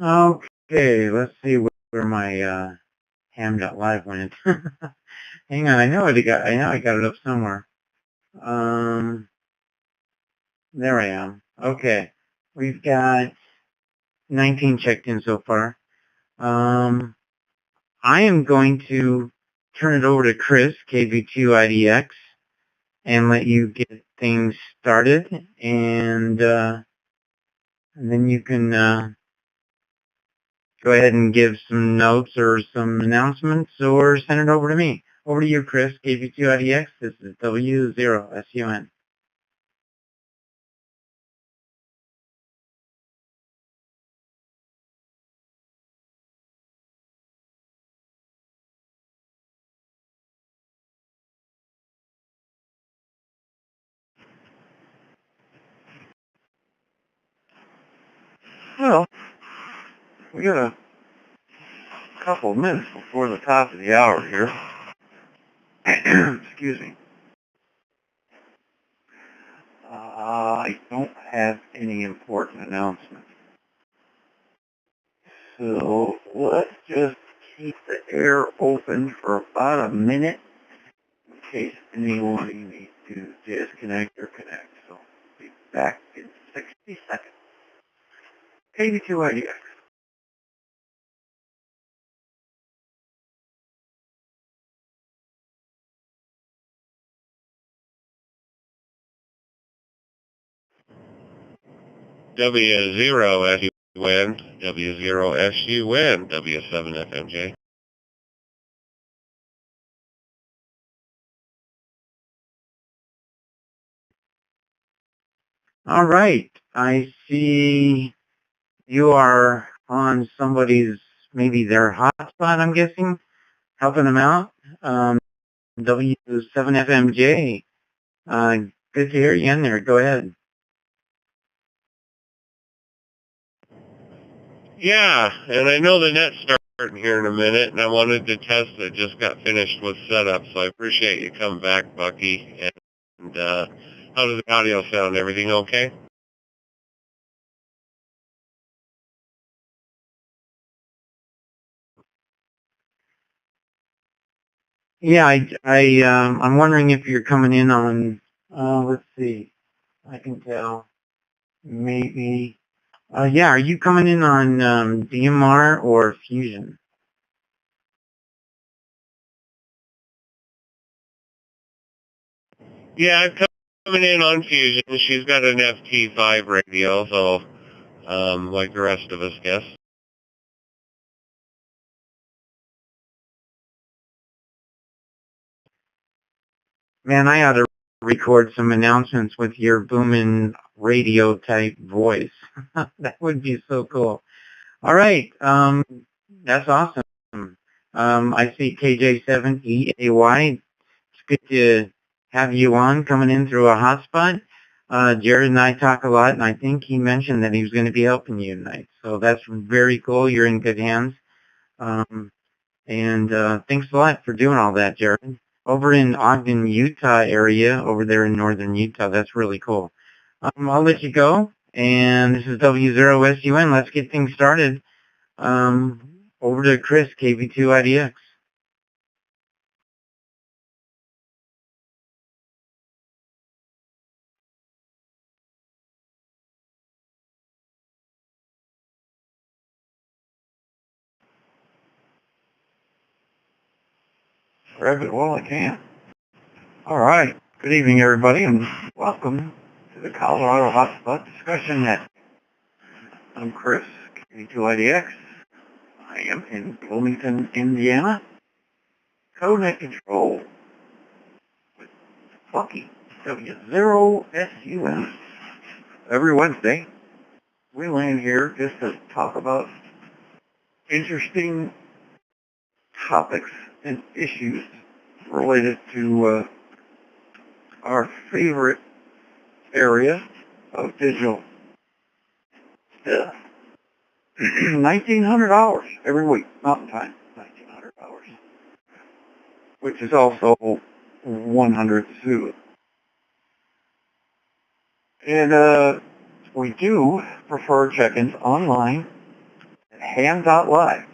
Okay, let's see where my ham.live went. Hang on, I know I got it up somewhere. Um, there I am. Okay, we've got 19 checked in so far. I am going to turn it over to Chris, KV2IDX, and let you get things started, and then you can go ahead and give some notes or some announcements or send it over to me. Over to you, Chris, KV2IDX. This is W0SUN. Well, we got a couple of minutes before the top of the hour here. Excuse me. I don't have any important announcements. So let's just keep the air open for about a minute in case anyone needs to disconnect or connect. So I'll be back in 60 seconds. KV2IDX. W0SUN, W0SUN, W7FMJ. All right. I see you are on somebody's, maybe their hotspot, I'm guessing, helping them out. W7FMJ. Good to hear you in there. Go ahead. Yeah, and I know the net's starting here in a minute, and I wanted to test it. Just got finished with setup, so I appreciate you coming back, Bucky. And how does the audio sound? Everything okay? Yeah, I'm wondering if you're coming in on, let's see, I can tell, maybe, yeah, are you coming in on DMR or Fusion? Yeah, I'm coming in on Fusion. She's got an FT5 radio, so, like the rest of us, guess. Man, I ought to record some announcements with your booming radio type voice. That would be so cool. All right, that's awesome. I see KJ7EAY. It's good to have you on coming in through a hotspot. Jared and I talk a lot, and I think he mentioned that he was going to be helping you tonight. So that's very cool. You're in good hands. Um, and thanks a lot for doing all that, Jared. Over in Ogden, Utah area, over there in northern Utah. That's really cool. I'll let you go. And this is W0SUN. Let's get things started. Over to Chris, KV2IDX. Grab it while I can. All right. Good evening, everybody, and welcome to the Colorado Hotspot Discussion Net. I'm Chris, KV2IDX. I am in Bloomington, Indiana. Codenet Control with Bucky, W0SUN. Every Wednesday, we land here just to talk about interesting topics and issues related to our favorite area of digital stuff. 1,900 hours every week, Mountain Time, 1,900 hours, which is also 100 Zulu. And we do prefer check-ins online ham.live.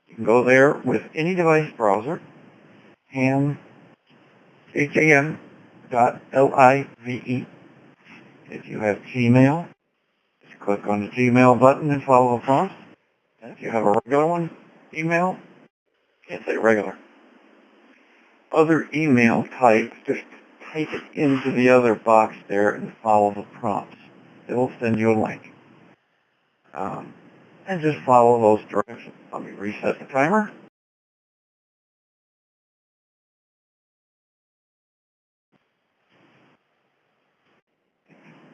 You can go there with any device browser, ham, ham.live. If you have Gmail, just click on the Gmail button and follow the prompts. And if you have a regular one, email, can't say regular. Other email types, just type it into the other box there and follow the prompts. It'll send you a link. And just follow those directions. Let me reset the timer.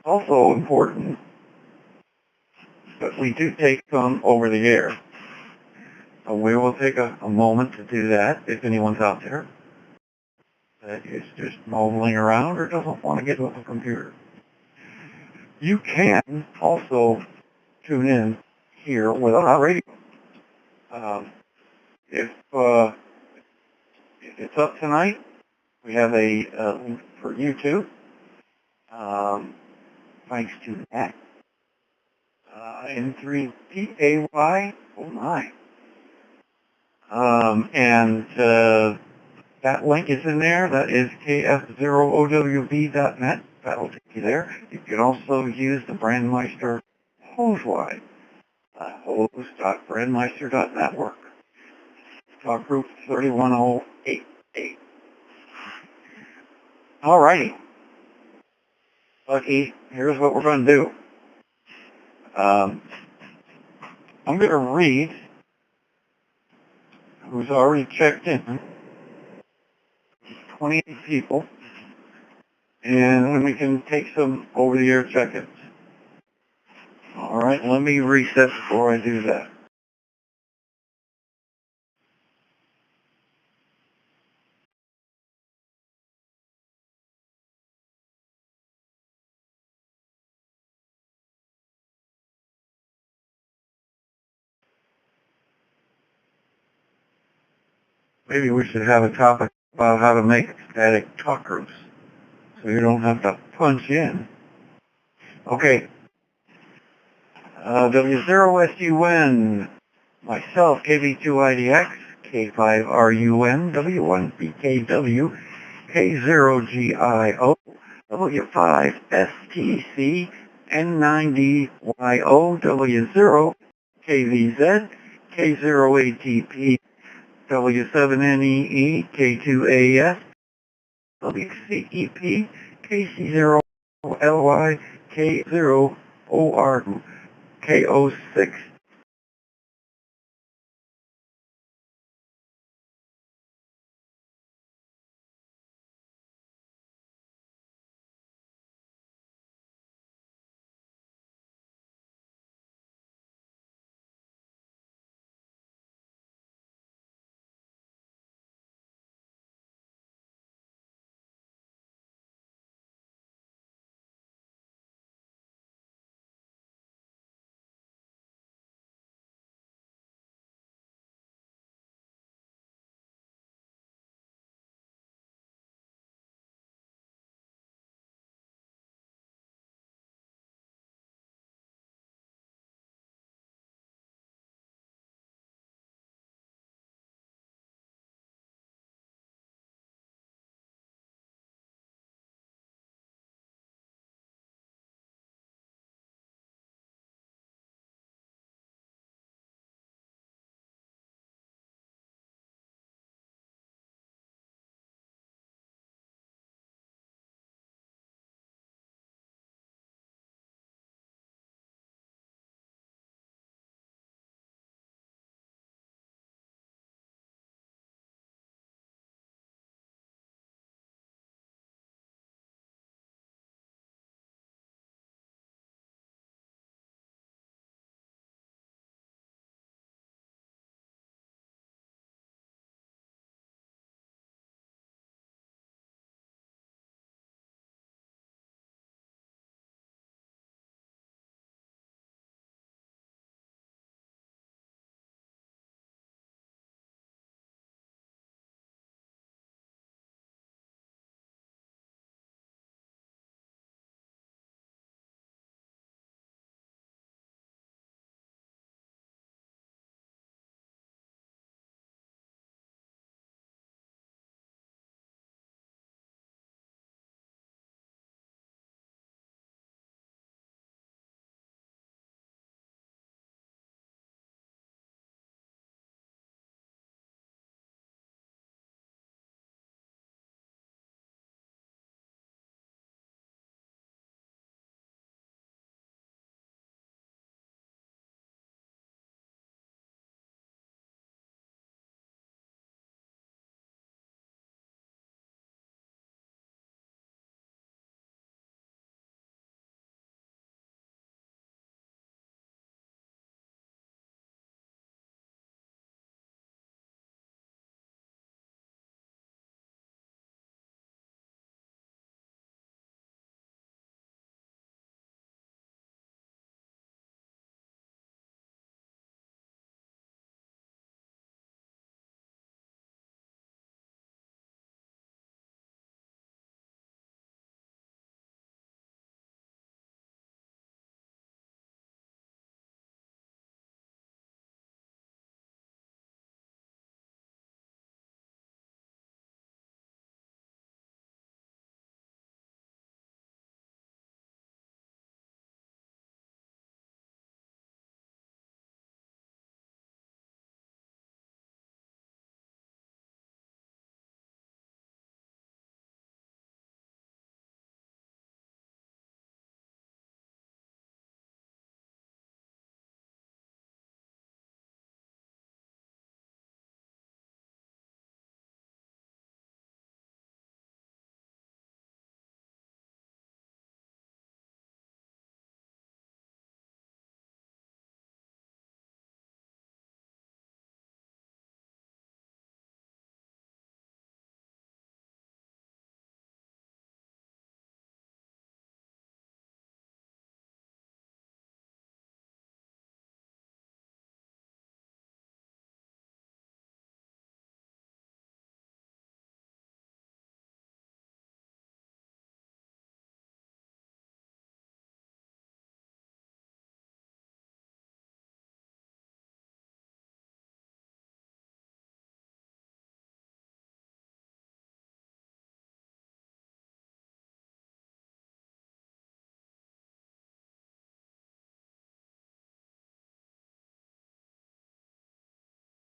Also important that we do take some over the air. So we will take a moment to do that if anyone's out there that is just mobiling around or doesn't want to get with a computer. You can also tune in here without radio. If it's up tonight, we have a link for YouTube. Thanks to that. N3PAY, oh my. And that link is in there. That is kf0owb.net. That'll take you there. You can also use the Brandmeister Hosewide. Hose.brandmeister.network. Talk group 31088. Alrighty. Lucky, here's what we're going to do. I'm going to read who's already checked in. 28 people. And then we can take some over-the-air check-ins. Alright, let me reset before I do that. Maybe we should have a topic about how to make static talk groups so you don't have to punch in. Okay. W0SUN, myself, KB2IDX, K5RUN, W1BKW, K0GIO, W5STC, N9DYO, W0, KVZ, K0ATP, W7NEE, K2AS, WCEP, KC0LY, K0OR, K06,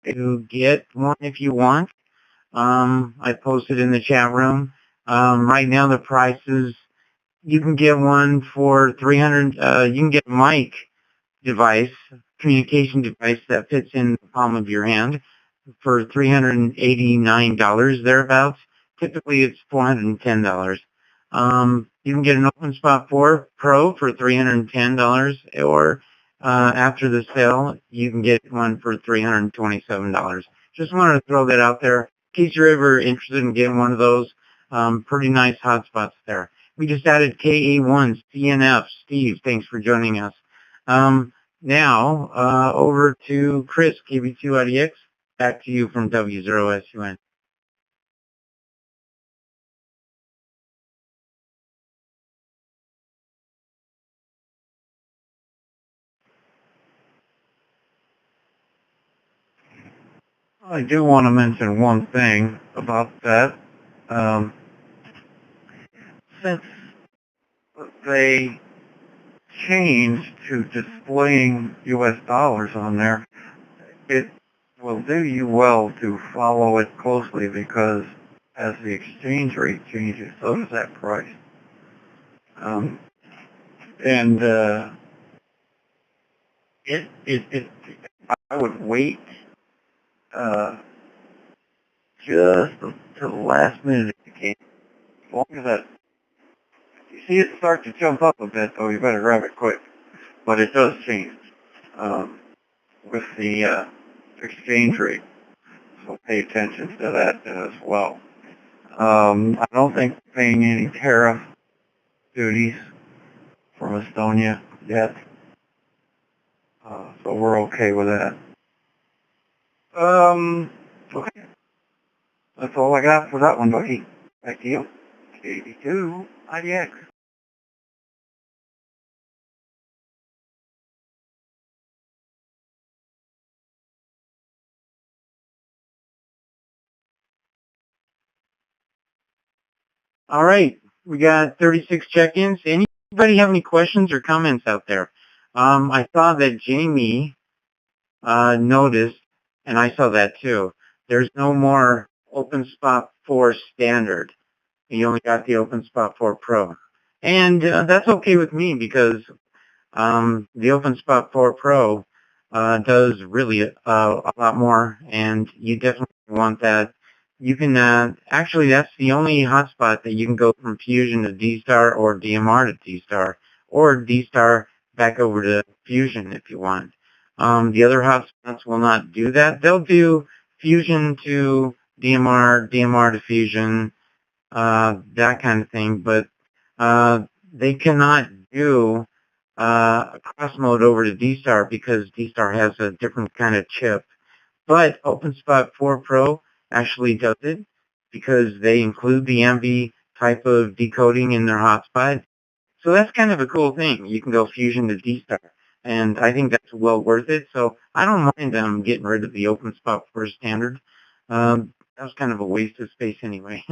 to get one if you want. I posted in the chat room. Right now the price is, you can get one for 300, you can get a mic device, communication device that fits in the palm of your hand for $389 thereabouts. Typically it's $410. You can get an OpenSpot 4 Pro for $310, or after the sale, you can get one for $327. Just wanted to throw that out there in case you're ever interested in getting one of those. Pretty nice hotspots there. We just added KA1 CNF. Steve, thanks for joining us. Now, over to Chris, KB2IDX. Back to you from W0SUN. I do want to mention one thing about that. Since they changed to displaying U.S. dollars on there, it will do you well to follow it closely, because as the exchange rate changes, so does that price. And I would wait just to the last minute if you can. As long as that, you see it start to jump up a bit, though, you better grab it quick. But it does change with the exchange rate, so pay attention to that as well. I don't think we're paying any tariff duties from Estonia yet, so we're okay with that. Okay. That's all I got for that one, buddy. Back to you. KB2 IDX. All right, we got 36 check-ins. Anybody have any questions or comments out there? I saw that Jamie noticed, and I saw that too. There's no more OpenSpot 4 standard. You only got the OpenSpot 4 Pro. And that's okay with me, because the OpenSpot 4 Pro does really a lot more, and you definitely want that. You can, actually, that's the only hotspot that you can go from Fusion to D-Star, or DMR to D-Star, or D-Star back over to Fusion if you want. The other hotspots will not do that. They'll do Fusion to DMR, DMR to Fusion, that kind of thing, but they cannot do a cross mode over to D-Star, because D-Star has a different kind of chip. But OpenSpot 4 Pro actually does it, because they include the MV type of decoding in their hotspot. So that's kind of a cool thing. You can go Fusion to D-Star, and I think that's well worth it. So I don't mind them getting rid of the OpenSpot 4 standard. That was kind of a waste of space anyway.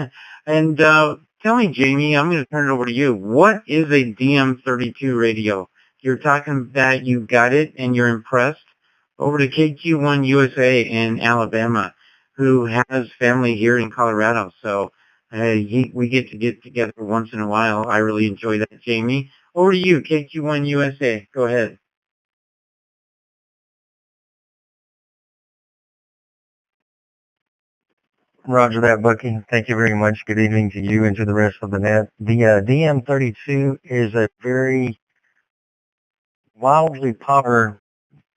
And tell me, Jamie, I'm going to turn it over to you. What is a DM32 radio? You're talking that you got it and you're impressed. Over to KQ1 USA in Alabama, who has family here in Colorado. So we get to get together once in a while. I really enjoy that, Jamie. Over to you, KQ1 USA. Go ahead. Roger that, Bucky. Thank you very much. Good evening to you and to the rest of the net. The DM32 is a very wildly popular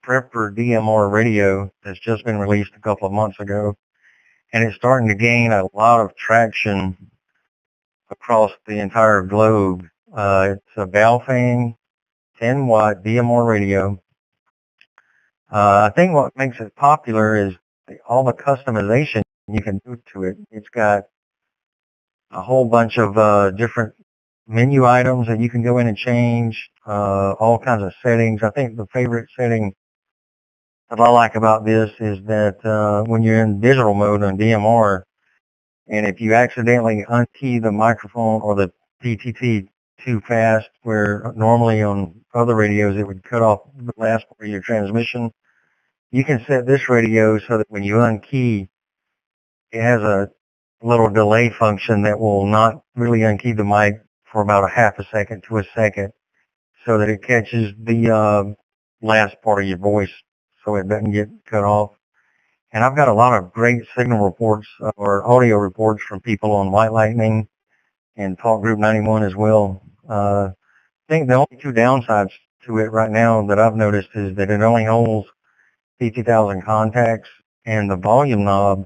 prepper DMR radio that's just been released a couple of months ago, and it's starting to gain a lot of traction across the entire globe. It's a Baofeng 10-watt DMR radio. I think what makes it popular is all the customization you can do to it. It's got a whole bunch of different menu items that you can go in and change, all kinds of settings. I think the favorite setting that I like about this is that when you're in digital mode on DMR, and if you accidentally unkey the microphone or the PTT too fast, where normally on other radios it would cut off the last part of your transmission, you can set this radio so that when you unkey, it has a little delay function that will not really unkey the mic for about a half a second to a second so that it catches the last part of your voice so it doesn't get cut off. And I've got a lot of great signal reports or audio reports from people on White Lightning and Talk Group 91 as well. I think the only two downsides to it right now that I've noticed is that it only holds 50,000 contacts and the volume knob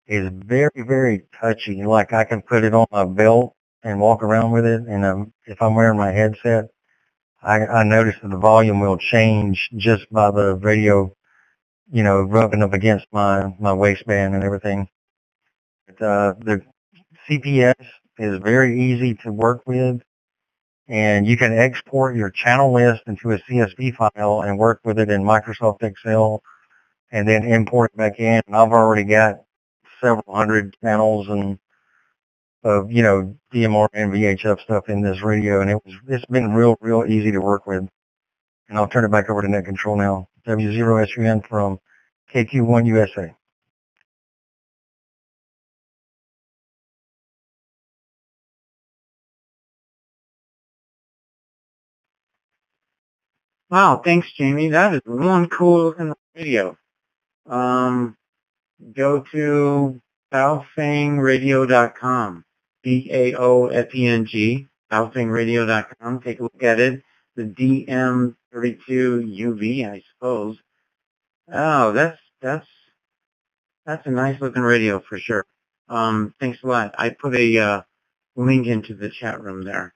is very, very touchy. Like I can put it on my belt and walk around with it. And if I'm wearing my headset, I notice that the volume will change just by the radio, rubbing up against my waistband and everything. But, the CPS is very easy to work with, and you can export your channel list into a CSV file and work with it in Microsoft Excel and then import it back in. And I've already got several hundred channels and of, DMR and VHF stuff in this radio, and it's been real easy to work with. And I'll turn it back over to Net Control now. W0SUN from KQ1 USA. Wow, thanks, Jamie. That is one cool looking video. Go to baofengradio.com. BAOFENG, baofengradio.com. Take a look at it. The DM32UV, I suppose. Oh, that's a nice looking radio for sure. Thanks a lot. I put a link into the chat room there.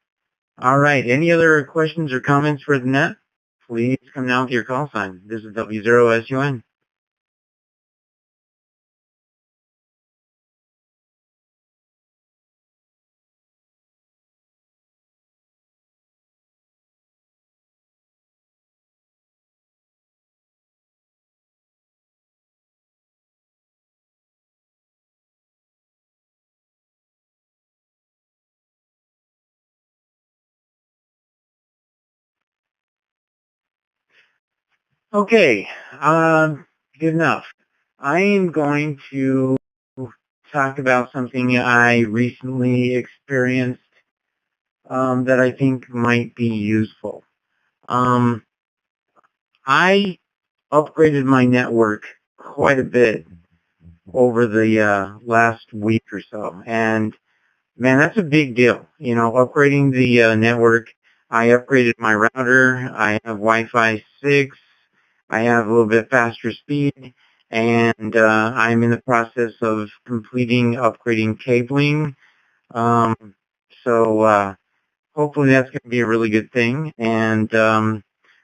All right. Any other questions or comments for the net? Please come down with your call sign. This is W0SUN. Okay, good enough. I am going to talk about something I recently experienced that I think might be useful. I upgraded my network quite a bit over the last week or so, and man, that's a big deal. Upgrading the network. I upgraded my router. I have Wi-Fi 6. I have a little bit faster speed, and I'm in the process of completing upgrading cabling. Um, so hopefully that's going to be a really good thing. And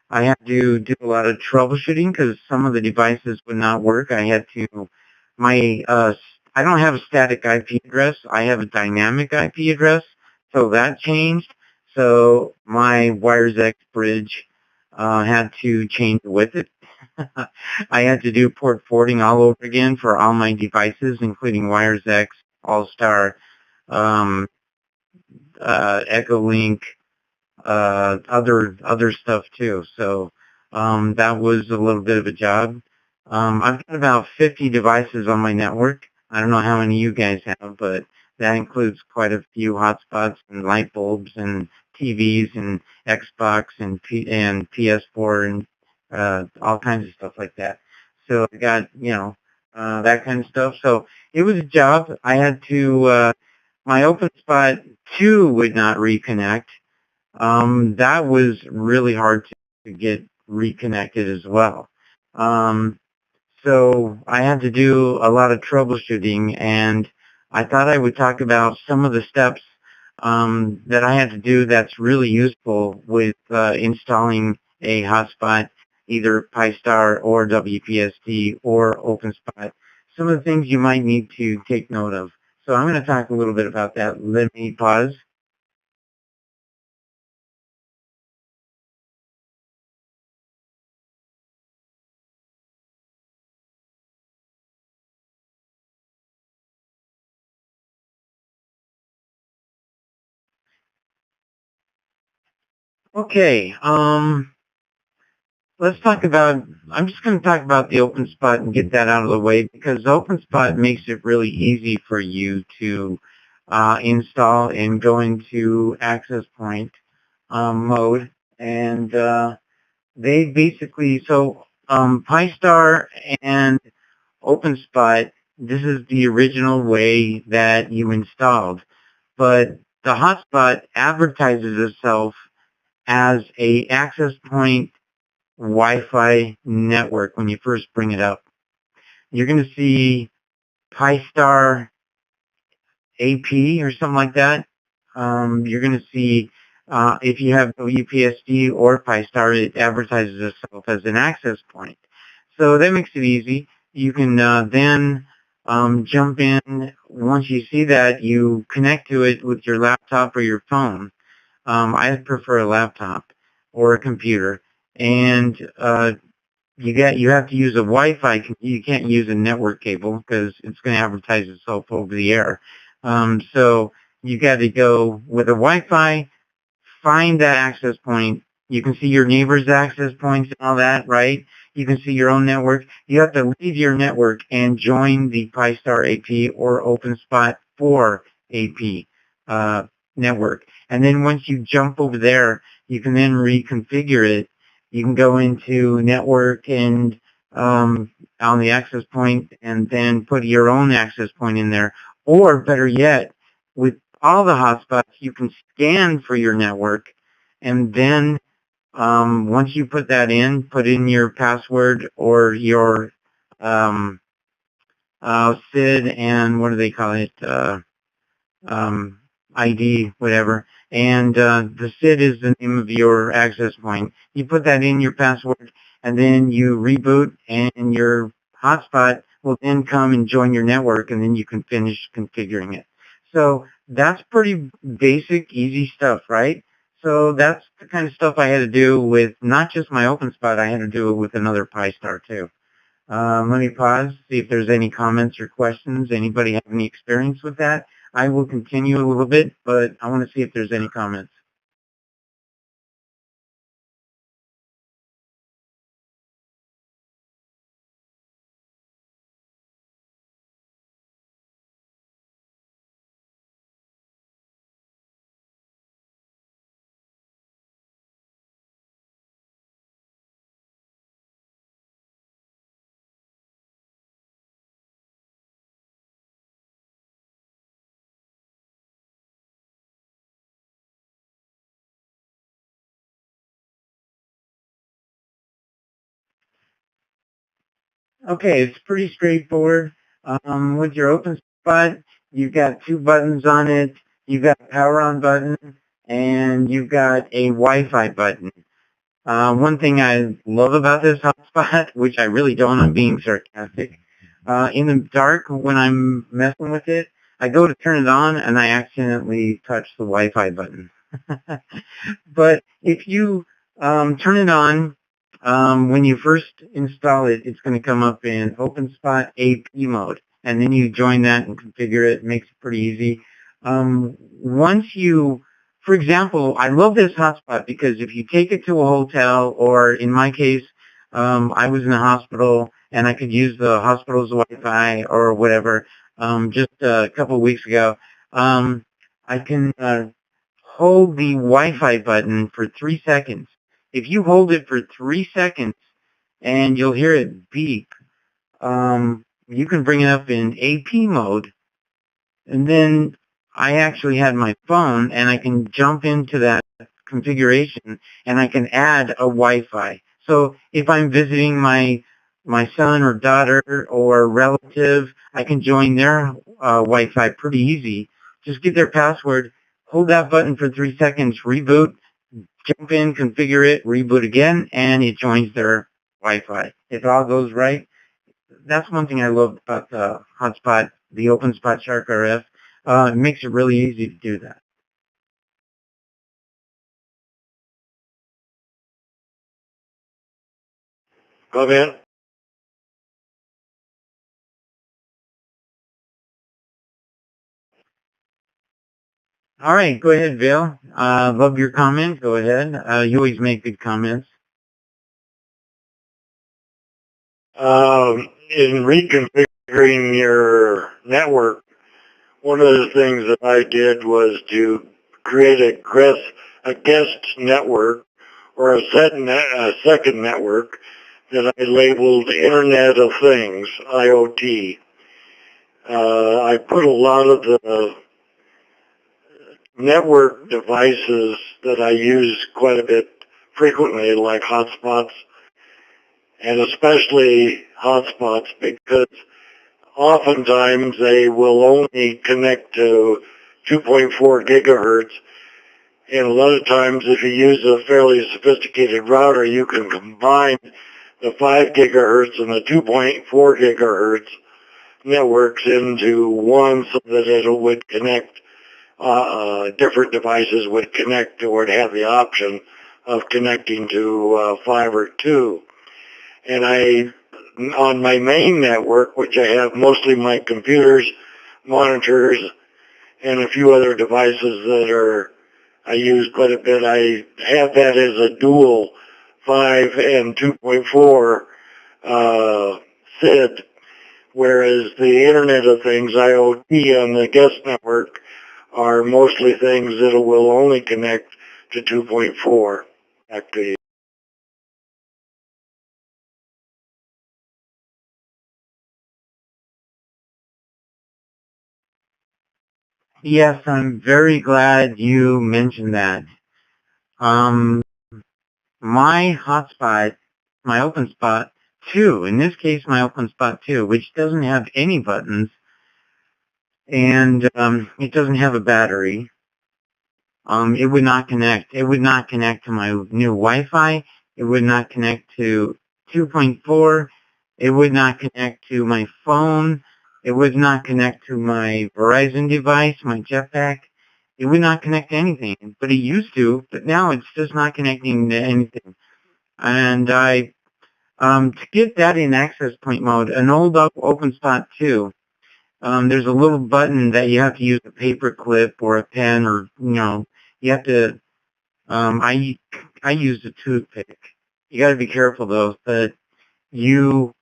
I had to do a lot of troubleshooting because some of the devices would not work. I had to, I don't have a static IP address. I have a dynamic IP address. So that changed. So my WiresX bridge had to change with it. I had to do port forwarding all over again for all my devices, including WiresX, All-Star, um, Echolink, other stuff too. So that was a little bit of a job. I've got about 50 devices on my network. I don't know how many you guys have, but that includes quite a few hotspots and light bulbs and TVs and Xbox and PS4 and all kinds of stuff like that. So I got, that kind of stuff. So it was a job. I had to, my OpenSpot 2 would not reconnect. That was really hard to get reconnected as well. So I had to do a lot of troubleshooting, and I thought I would talk about some of the steps that I had to do that's really useful with installing a hotspot, either Pi-Star or WPST or OpenSpot. Some of the things you might need to take note of. So I'm going to talk a little bit about that. Let me pause. Okay. let's talk about, I'm just going to talk about the OpenSpot and get that out of the way, because OpenSpot makes it really easy for you to install and go into access point mode. And they basically, so Pi-Star and OpenSpot, this is the original way that you installed. But the hotspot advertises itself as a access point Wi-Fi network when you first bring it up. You're going to see Pi-Star AP or something like that. You're going to see if you have WPSD or Pi-Star, it advertises itself as an access point. So that makes it easy. You can then jump in. Once you see that, you connect to it with your laptop or your phone. I prefer a laptop or a computer. And you have to use a Wi-Fi. You can't use a network cable because it's going to advertise itself over the air. So you got to go with a Wi-Fi, find that access point. You can see your neighbor's access points and all that, right? You can see your own network. You have to leave your network and join the Pi-Star AP or OpenSpot 4 AP network. And then once you jump over there, you can then reconfigure it. You can go into network and on the access point and then put your own access point in there. Or better yet, with all the hotspots, you can scan for your network, and then once you put that in, put in your password or your SID and what do they call it? ID, whatever. And the SID is the name of your access point. You put that in your password, and then you reboot, and your hotspot will then come and join your network, and then you can finish configuring it. So that's pretty basic, easy stuff, right? So that's the kind of stuff I had to do with not just my OpenSpot, I had to do it with another Pi-Star too. Let me pause, see if there's any comments or questions. Anybody have any experience with that? I will continue a little bit, but I want to see if there's any comments. Okay, it's pretty straightforward. With your OpenSpot, you've got two buttons on it. You've got a power on button, and you've got a Wi-Fi button. One thing I love about this hotspot, which I really don't, I'm being sarcastic, in the dark when I'm messing with it, I go to turn it on and I accidentally touch the Wi-Fi button. But if you turn it on, when you first install it, it's going to come up in OpenSpot AP mode. And then you join that and configure it. It makes it pretty easy. Once you, for example, I love this hotspot because if you take it to a hotel, or in my case, I was in a hospital and I could use the hospital's Wi-Fi or whatever just a couple of weeks ago. I can hold the Wi-Fi button for 3 seconds. If you hold it for 3 seconds and you'll hear it beep, you can bring it up in AP mode, and then I actually had my phone and I can jump into that configuration and I can add a Wi-Fi. So if I'm visiting my son or daughter or relative, I can join their Wi-Fi pretty easy. Just get their password, hold that button for 3 seconds, reboot, jump in, configure it, reboot again, and it joins their Wi-Fi. If all goes right, that's one thing I love about the hotspot, the OpenSpot Shark RF. It makes it really easy to do that. Go ahead. All right, go ahead, Bill. Love your comment. Go ahead. You always make good comments. In reconfiguring your network, one of the things that I did was to create a guest network or a second network that I labeled Internet of Things, IoT. I put a lot of the network devices that I use quite a bit frequently, like hotspots, and especially hotspots because oftentimes they will only connect to 2.4 gigahertz. And a lot of times if you use a fairly sophisticated router, you can combine the 5 gigahertz and the 2.4 gigahertz networks into one so that it would connect, different devices would connect or would have the option of connecting to fiber 2. And on my main network, which I have mostly my computers, monitors, and a few other devices that I use quite a bit, I have that as a dual 5 and 2.4 SID, whereas the Internet of Things, IoT, on the guest network are mostly things that will only connect to 2.4. Back to you. Yes, I'm very glad you mentioned that. Um, my hotspot, my OpenSpot 2, in this case my OpenSpot 2, which doesn't have any buttons, and it doesn't have a battery, it would not connect. It would not connect to my new Wi-Fi. It would not connect to 2.4. It would not connect to my phone. It would not connect to my Verizon device, my Jetpack. It would not connect to anything, but it used to, but now it's just not connecting to anything. And to get that in access point mode, an old OpenSpot 2, there's a little button that you have to use a paper clip or a pen, or, you have to, I used a toothpick. You gotta be careful though, but you,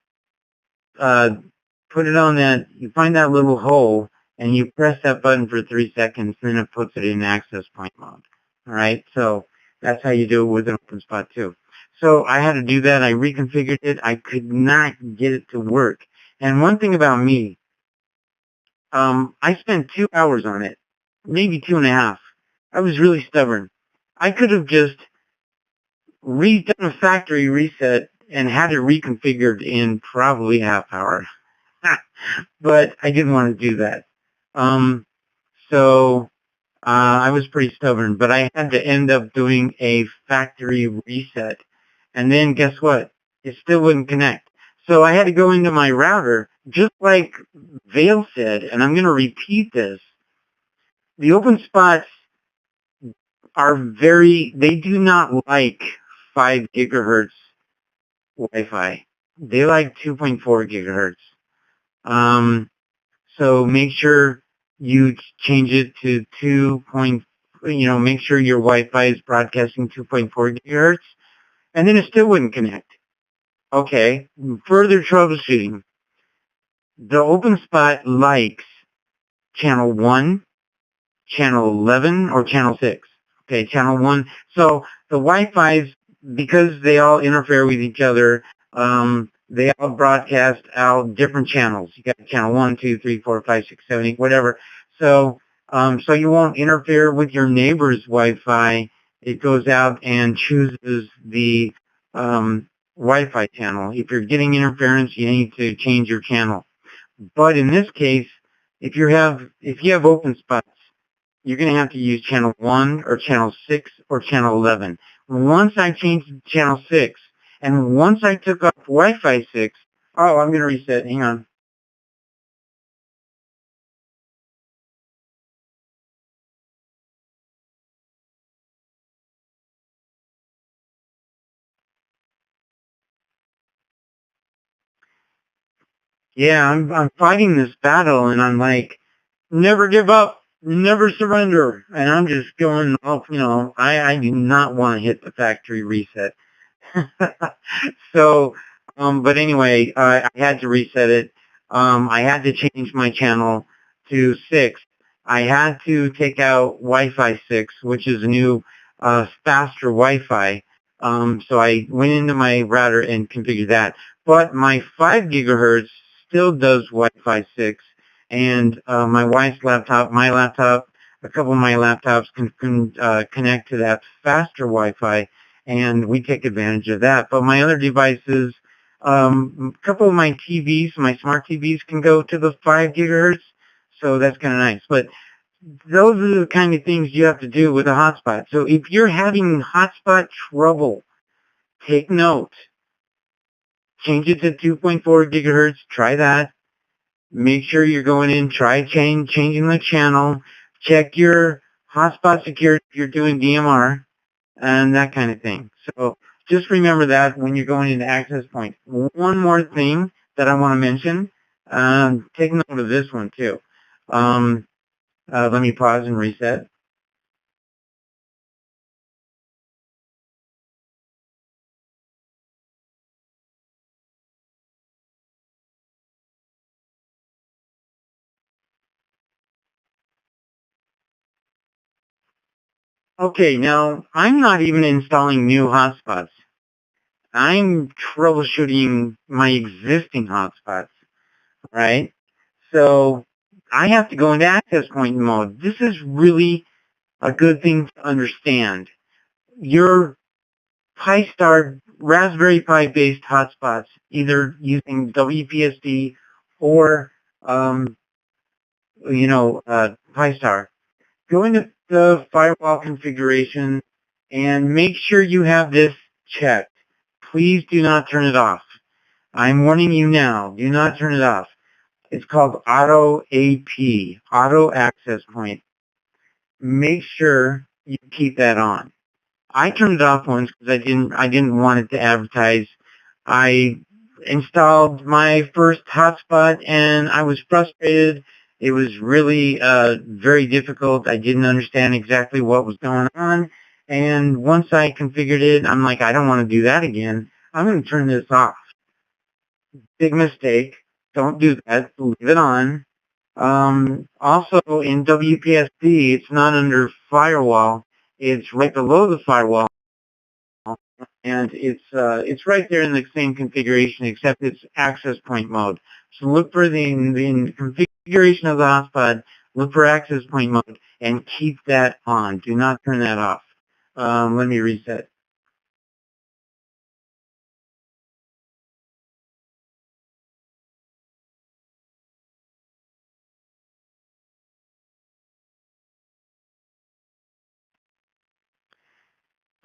put it on that, you find that little hole, and you press that button for 3 seconds, then it puts it in access point mode. Alright, so that's how you do it with an OpenSpot 2. So I had to do that, I reconfigured it, I could not get it to work. And one thing about me, I spent 2 hours on it, maybe 2.5. I was really stubborn. I could have just redone a factory reset and had it reconfigured in probably half hour. But I didn't want to do that. So I was pretty stubborn, but I had to end up doing a factory reset. And then guess what? It still wouldn't connect. So I had to go into my router, just like Vail said, and I'm going to repeat this. The OpenSpots they do not like 5 gigahertz Wi-Fi. They like 2.4 gigahertz. So make sure you change it to make sure your Wi-Fi is broadcasting 2.4 gigahertz, and then it still wouldn't connect. Okay, further troubleshooting. The OpenSpot likes channel 1, channel 11, or channel 6. Okay, channel 1. So the Wi-Fi's, because they all interfere with each other, they all broadcast out different channels. You got channel 1, 2, 3, 4, 5, 6, 7, 8, whatever. So, so you won't interfere with your neighbor's Wi-Fi. It goes out and chooses the Wi-Fi channel. If you're getting interference, you need to change your channel. But in this case, if you have OpenSpots, you're going to have to use channel 1 or channel 6 or channel 11. Once I changed to channel 6, and once I took off Wi-Fi 6, oh, I'm going to reset. Hang on. Yeah, I'm fighting this battle, and I'm like, never give up, never surrender. And I'm just going off, I do not want to hit the factory reset. So But anyway, I had to reset it. I had to change my channel to 6. I had to take out Wi-Fi 6, which is a new, faster Wi-Fi. So I went into my router and configured that. But my 5 gigahertz still does Wi-Fi 6, and my wife's laptop, my laptop, a couple of my laptops can connect to that faster Wi-Fi, and we take advantage of that. But my other devices, a couple of my TVs, my smart TVs, can go to the 5 gigahertz, so that's kind of nice. But those are the kind of things you have to do with a hotspot. So if you're having hotspot trouble, take note. Change it to 2.4 gigahertz. Try that. Make sure you're going in. Try changing the channel. Check your hotspot security if you're doing DMR and that kind of thing. So just remember that when you're going into access point. One more thing that I want to mention. Take note of this one too. Let me pause and reset. Okay, now I'm not even installing new hotspots. I'm troubleshooting my existing hotspots, right? So I have to go into access point mode. This is really a good thing to understand. Your Pi-Star Raspberry Pi based hotspots, either using WPSD or, Pi-Star, go into the firewall configuration and make sure you have this checked. Please do not turn it off. I'm warning you now. Do not turn it off. It's called Auto AP, Auto Access Point. Make sure you keep that on. I turned it off once because I didn't want it to advertise. I installed my first hotspot and I was frustrated. It was really very difficult. I didn't understand exactly what was going on. And once I configured it, I'm like, I don't want to do that again. I'm going to turn this off. Big mistake. Don't do that. Leave it on. Also, in WPSD, it's not under firewall. It's right below the firewall, and it's right there in the same configuration, except it's access point mode. So look for the configuration of the hotspot. Look for access point mode, and keep that on. Do not turn that off. Let me reset.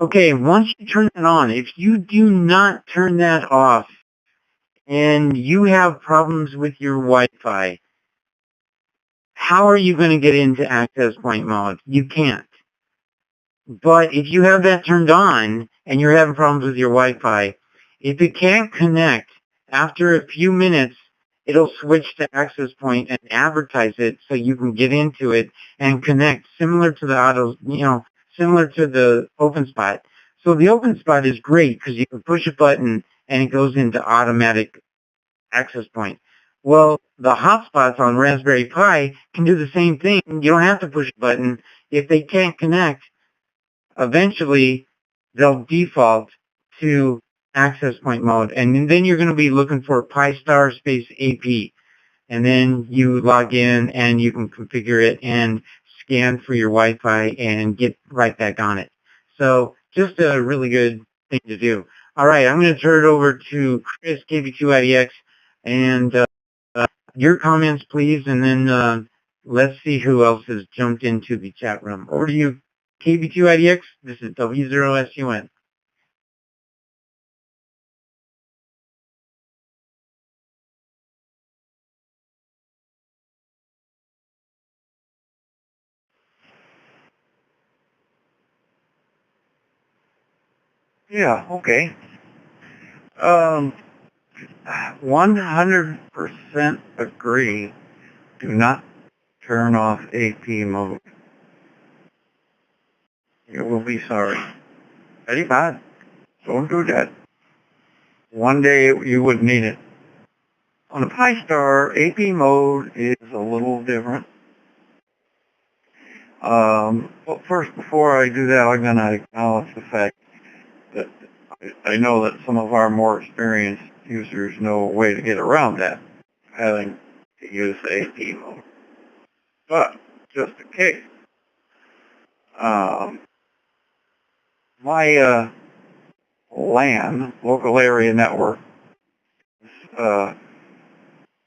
Okay, once you turn it on, if you do not turn that off and you have problems with your Wi-Fi, how are you going to get into access point mode? You can't. But if you have that turned on and you're having problems with your Wi-Fi, if it can't connect, after a few minutes, it'll switch to access point and advertise it so you can get into it and connect, similar to the similar to the OpenSpot. So the OpenSpot is great because you can push a button and it goes into automatic access point. Well, the hotspots on Raspberry Pi can do the same thing. You don't have to push a button. If they can't connect, eventually they'll default to access point mode. And then you're going to be looking for Pi-Star space AP. And then you log in and you can configure it and scan for your Wi-Fi and get right back on it. So just a really good thing to do. All right, I'm going to turn it over to Chris, KB2IDX, and your comments, please, and then let's see who else has jumped into the chat room. Over to you, KB2IDX. This is W0SUN. Yeah, okay. 100% agree. Do not turn off AP mode. You will be sorry. Very bad. Don't do that. one day you would need it. On the Pi-Star, AP mode is a little different. But first, before I do that, I'm going to acknowledge the fact that I know that some of our more experienced users know a way to get around that, having to use AP mode. But, just in case, my LAN, local area network, is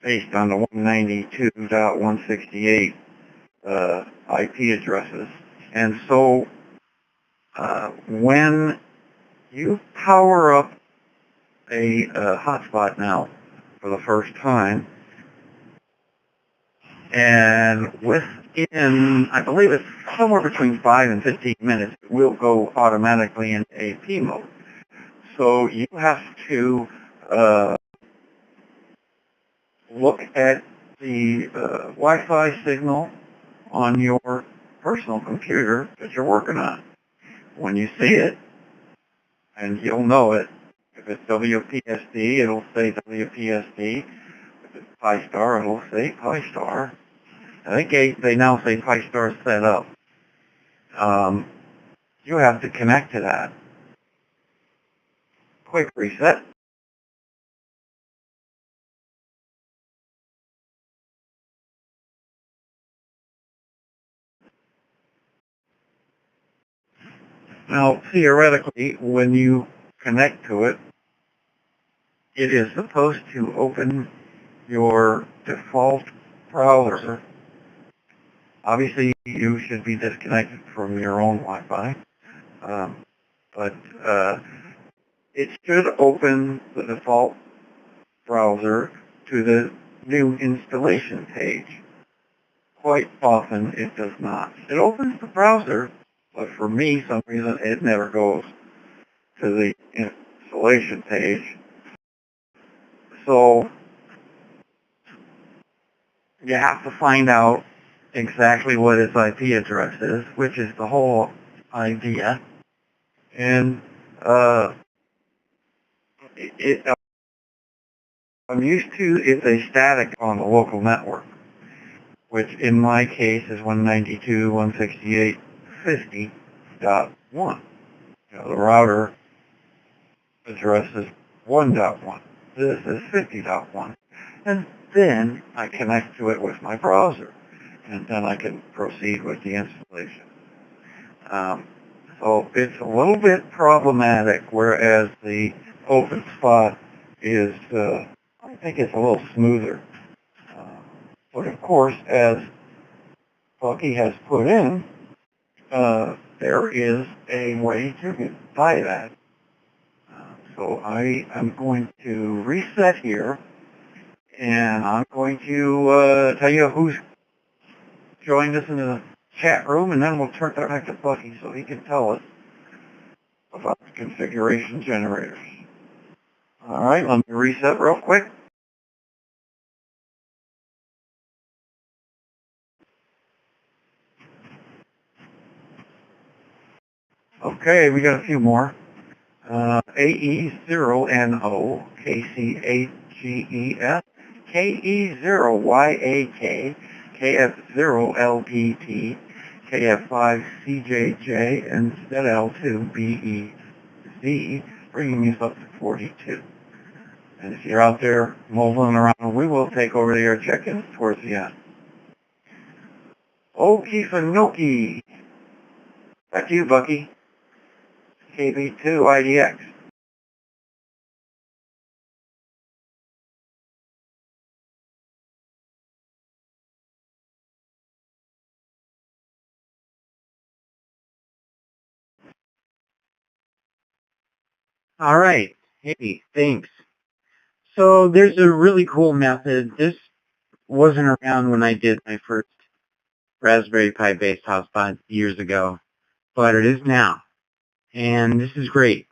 based on the 192.168 IP addresses. And so when you power up a hotspot now for the first time, and within, I believe it's somewhere between 5 and 15 minutes, it will go automatically into AP mode. So you have to look at the Wi-Fi signal on your personal computer that you're working on. When you see it, and you'll know it, if it's WPSD, it'll say WPSD. If it's Pi-Star, it'll say Pi-Star. I think they now say Pi-Star setup. You have to connect to that. Quick reset. Now, theoretically, when you connect to it, it is supposed to open your default browser. Obviously, you should be disconnected from your own Wi-Fi, but it should open the default browser to the new installation page. Quite often, it does not. It opens the browser, but for me, some reason, it never goes to the installation page. So you have to find out exactly what its IP address is, which is the whole idea. And I'm used to it's a static on the local network, which in my case is 192.168.50.1. You know, the router address is 1.1. This is 50.1. And then I connect to it with my browser, and then I can proceed with the installation. So it's a little bit problematic, whereas the OpenSpot is, I think it's a little smoother. But of course, as Bucky has put in, there is a way to buy that. So I am going to reset here, and I'm going to tell you who's joined us in the chat room, and then we'll turn it back to Bucky so he can tell us about the configuration generators. All right, let me reset real quick. Okay, we got a few more. AE0NO, KCHGES, KE0YAK, KF0LPT, KF5CJJ, and ZL2BEZ, bringing us up to 42. And if you're out there mobiling around, we will take over the air check-ins towards the end. Okefenokee. Back to you, Bucky. KB2IDX. All right. Hey, thanks. So there's a really cool method. This wasn't around when I did my first Raspberry Pi based hotspot years ago, but it is now. And this is great.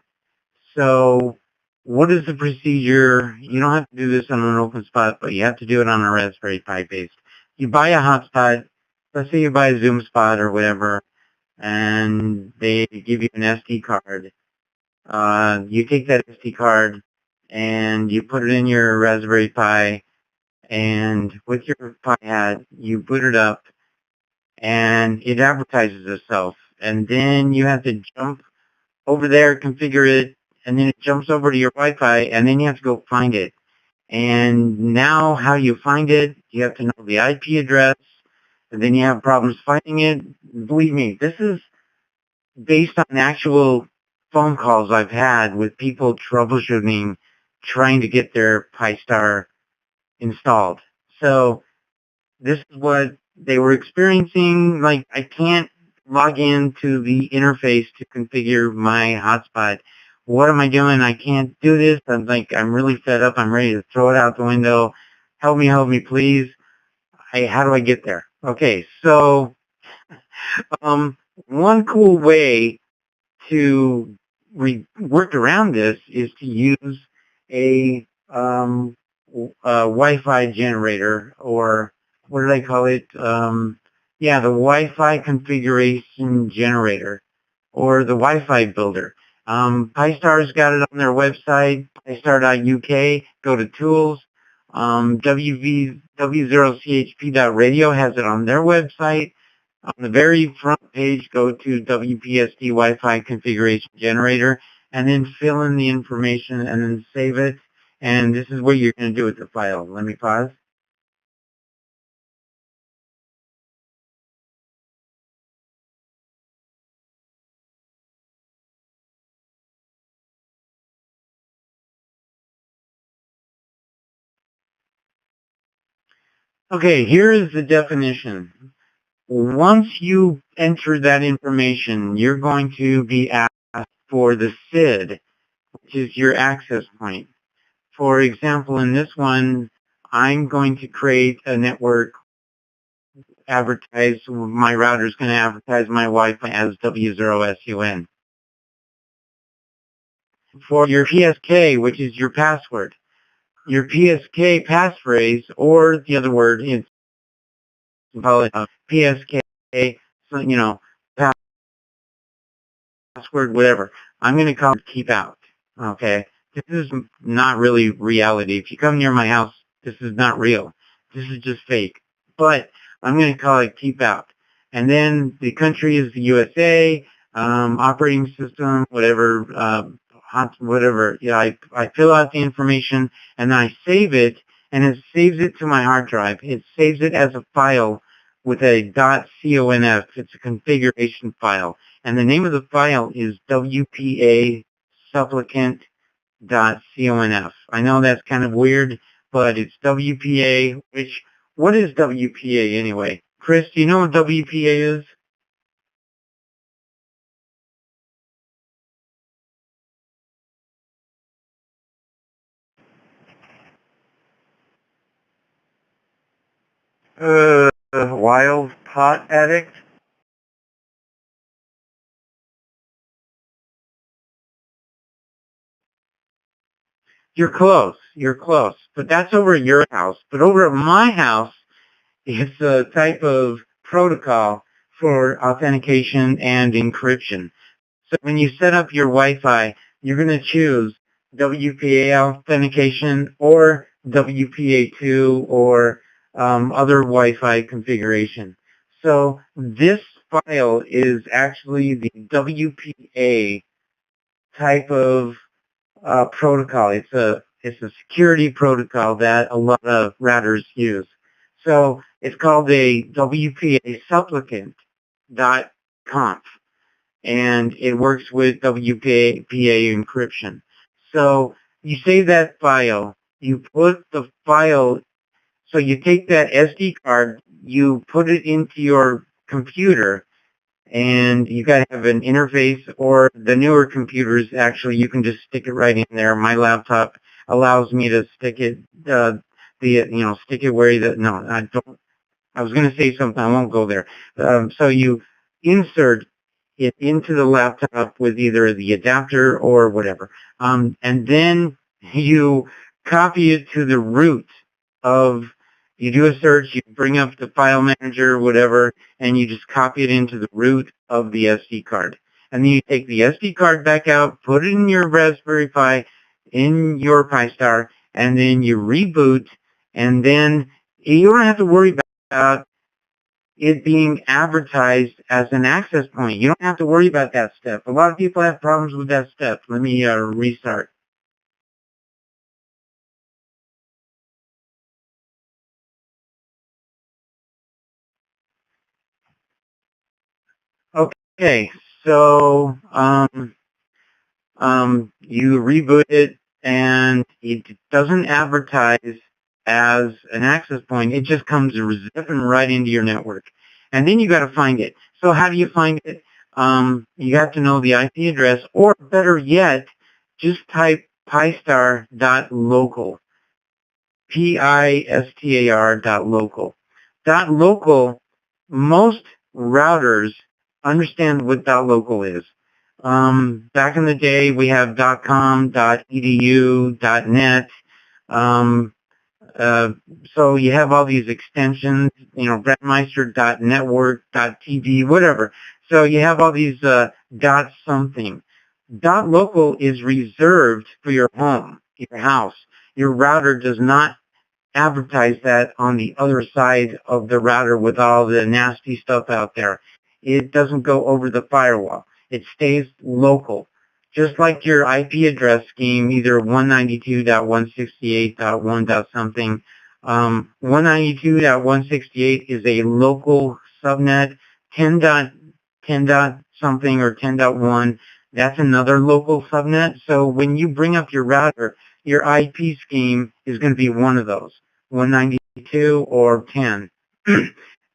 So what is the procedure? You don't have to do this on an OpenSpot, but you have to do it on a Raspberry Pi based. You buy a hotspot, let's say you buy a ZoomSpot or whatever, and they give you an SD card. You take that SD card and you put it in your Raspberry Pi, and with your Pi hat, you boot it up, and it advertises itself. And then you have to jump over there, configure it, and then it jumps over to your Wi-Fi, and then you have to go find it. And now how you find it, you have to know the IP address, and then you have problems finding it. Believe me, this is based on actual phone calls I've had with people troubleshooting, trying to get their Pi-Star installed. So this is what they were experiencing. Like, I can't log into the interface to configure my hotspot. What am I doing? I can't do this. I'm really fed up. I'm ready to throw it out the window. Help me, please. How do I get there? Okay, so one cool way to work around this is to use a Wi-Fi generator, or what do they call it? Yeah, the Wi-Fi configuration generator, or the Wi-Fi builder. Pi-Star's got it on their website, pistar.uk. Go to tools. W0CHP.radio has it on their website. On the very front page, go to WPSD Wi-Fi Configuration Generator, and then fill in the information, and then save it. And this is what you're going to do with the file. Let me pause. Okay, here is the definition. Once you enter that information, you're going to be asked for the SID, which is your access point. For example, in this one, I'm going to create a network, my router is going to advertise my Wi-Fi as W0SUN. For your PSK, which is your password, your PSK passphrase, or the other word, is call it PSK, password, whatever. I'm going to call it keep out. Okay, this is not really reality. If you come near my house, this is not real. This is just fake. But I'm going to call it keep out. And then the country is the USA, operating system, whatever, whatever. Yeah, I fill out the information, and then I save it, and it saves it to my hard drive. It saves it as a file with a .conf. It's a configuration file. And the name of the file is WPA supplicant.conf. I know that's kind of weird, but it's WPA, what is WPA anyway? Chris, do you know what WPA is? Wild pot addict? You're close, but that's over at your house. But over at my house, it's a type of protocol for authentication and encryption. So when you set up your Wi-Fi, you're going to choose WPA authentication or WPA2 or other Wi-Fi configuration. So this file is actually the WPA type of protocol. It's a security protocol that a lot of routers use. So it's called a WPA supplicant.conf, and it works with WPA encryption. So you save that file, you put the file, so you take that SD card, you put it into your computer, and you got to have an interface, or the newer computers, actually, you can just stick it right in there. My laptop allows me to stick it, stick it where no, I don't, I was going to say something, I won't go there. So you insert it into the laptop with either the adapter or whatever. And then you copy it to the root of, you do a search, you bring up the file manager, whatever, and you just copy it into the root of the SD card. And then you take the SD card back out, put it in your Raspberry Pi, in your Pi-Star, and then you reboot, and then you don't have to worry about it being advertised as an access point. You don't have to worry about that step. A lot of people have problems with that step. Let me restart. Okay, so you reboot it, and it doesn't advertise as an access point. It just comes zipping right into your network. And then you got to find it. So how do you find it? You have to know the IP address, or better yet, just type pistar.local. Pistar.local. .local, most routers understand what .local is. Back in the day, we have .com, .edu, .net. So you have all these extensions, Brandmeister.network, .tv, whatever. So you have all these dot something. .local is reserved for your home, your house. Your router does not advertise that on the other side of the router with all the nasty stuff out there. It doesn't go over the firewall. It stays local. Just like your IP address scheme, either 192.168.1. something. 192.168 is a local subnet. 10.10. something or 10.1, that's another local subnet. So when you bring up your router, your IP scheme is going to be one of those, 192 or 10.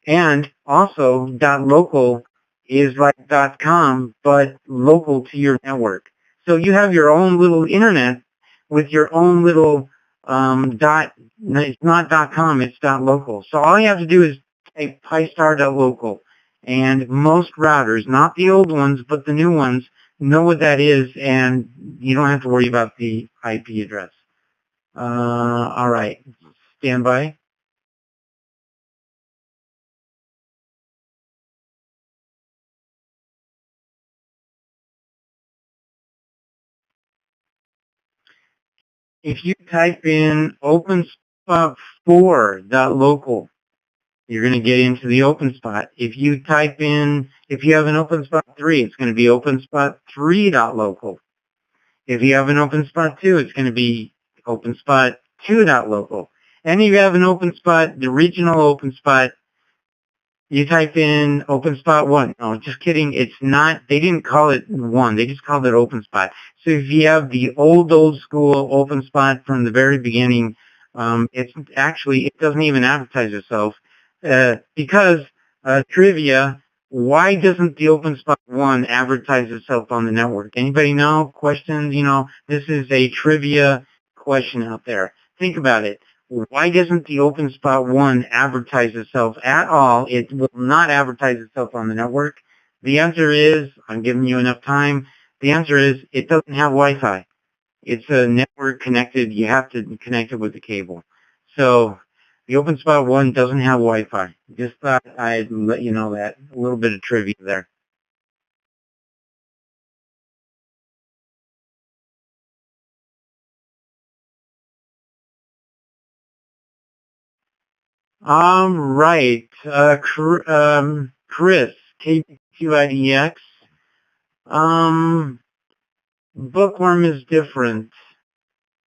And also, .local is like .com, but local to your network. So you have your own little internet with your own little it's not .com, it's .local. So all you have to do is type pistar.local. And most routers, not the old ones, but the new ones, know what that is, and you don't have to worry about the IP address. All right. Stand by. If you type in openspot4.local, you're going to get into the OpenSpot. If you have an OpenSpot 3, it's going to be openspot3.local. If you have an OpenSpot 2, it's going to be openspot2.local. And if you have an OpenSpot, the original OpenSpot, you type in OpenSpot 1. No, just kidding. It's not. They didn't call it 1. They just called it OpenSpot. So if you have the old school OpenSpot from the very beginning, it doesn't even advertise itself. Because, trivia, why doesn't the OpenSpot 1 advertise itself on the network? Anybody know? Questions? This is a trivia question out there. Think about it. Why doesn't the OpenSpot 1 advertise itself at all? It will not advertise itself on the network. The answer is, I'm giving you enough time, the answer is it doesn't have Wi-Fi. It's a network connected. You have to connect it with the cable. So the OpenSpot 1 doesn't have Wi-Fi. Just thought I'd let you know that. A little bit of trivia there. Right. Chris, KQIDX. Bookworm is different.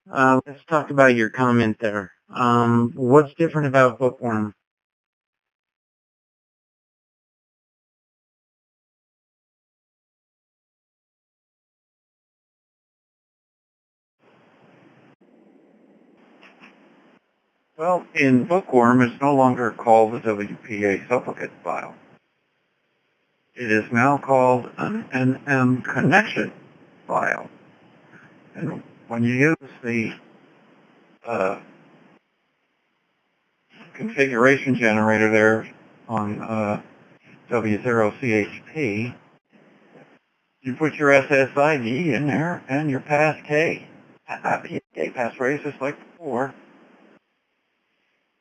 Let's talk about your comment there. What's different about Bookworm? Well, in Bookworm, it's no longer called the WPA supplicate file. It is now called an NM connection file. And when you use the configuration generator there on W0CHP, you put your SSID in there and your passkey. Passphrase just like before.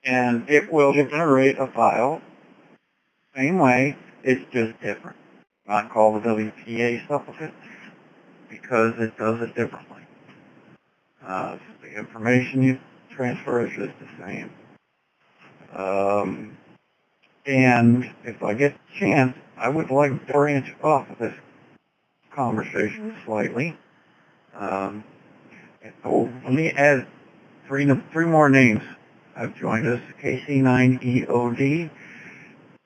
And it will generate a file. Same way, it's just different. Not called the WPA supplicate because it does it differently. The information you transfer is just the same. And if I get a chance, I would like to branch off of this conversation slightly. So let me add three more names have joined us: KC9EOD,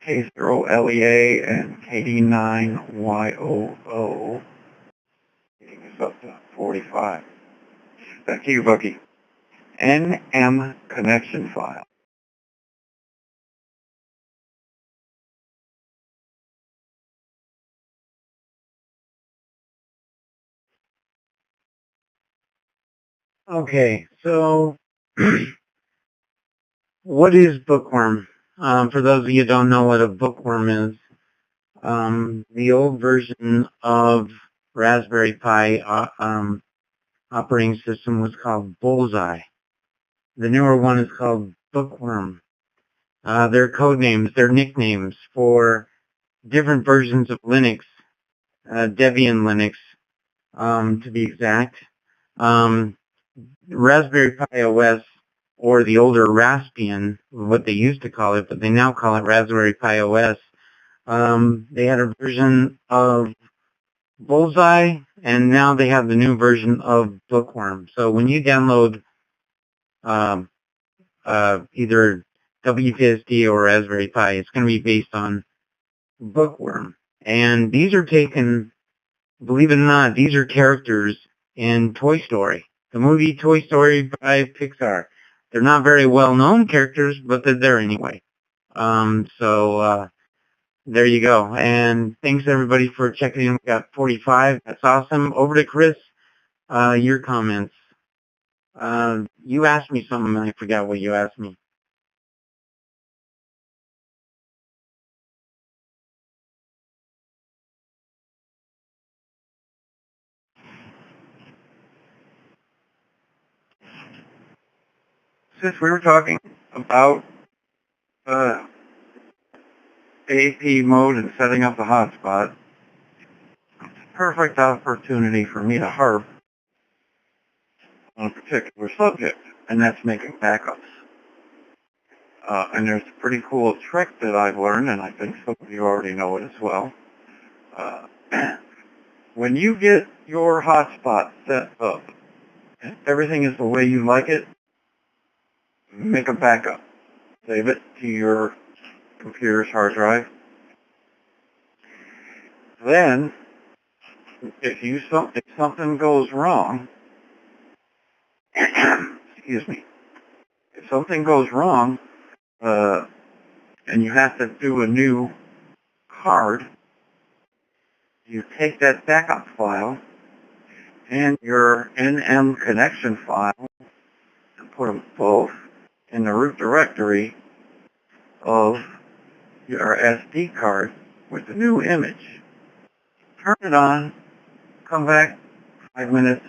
K0LEA, and KD9YOO. Getting us up to 45. Back to you, Bucky. NM connection file. Okay, so what is Bookworm? For those of you who don't know what a bookworm is, the old version of Raspberry Pi operating system was called Bullseye. The newer one is called Bookworm. They're code names, they're nicknames for different versions of Linux, Debian Linux, to be exact. Raspberry Pi OS, or the older Raspbian, what they used to call it, but they now call it Raspberry Pi OS. They had a version of Bullseye, and now they have the new version of Bookworm. So when you download either WPSD or Raspberry Pi, it's going to be based on Bookworm. And these are taken, believe it or not, these are characters in Toy Story, the movie Toy Story by Pixar. They're not very well-known characters, but they're there anyway. There you go. And thanks everybody for checking in. We got 45. That's awesome. Over to Chris. Your comments. You asked me something and I forgot what you asked me. Since we were talking about AAP mode and setting up the hotspot, it's a perfect opportunity for me to harp on a particular subject, and that's making backups. And there's a pretty cool trick that I've learned, and I think some of you already know it as well. When you get your hotspot set up, and everything is the way you like it, make a backup. Save it to your computer's hard drive. Then, if something goes wrong, excuse me, if something goes wrong, and you have to do a new card, you take that backup file and your NM connection file and put them both in the root directory of your SD card with the new image. Turn it on, come back, 5 minutes,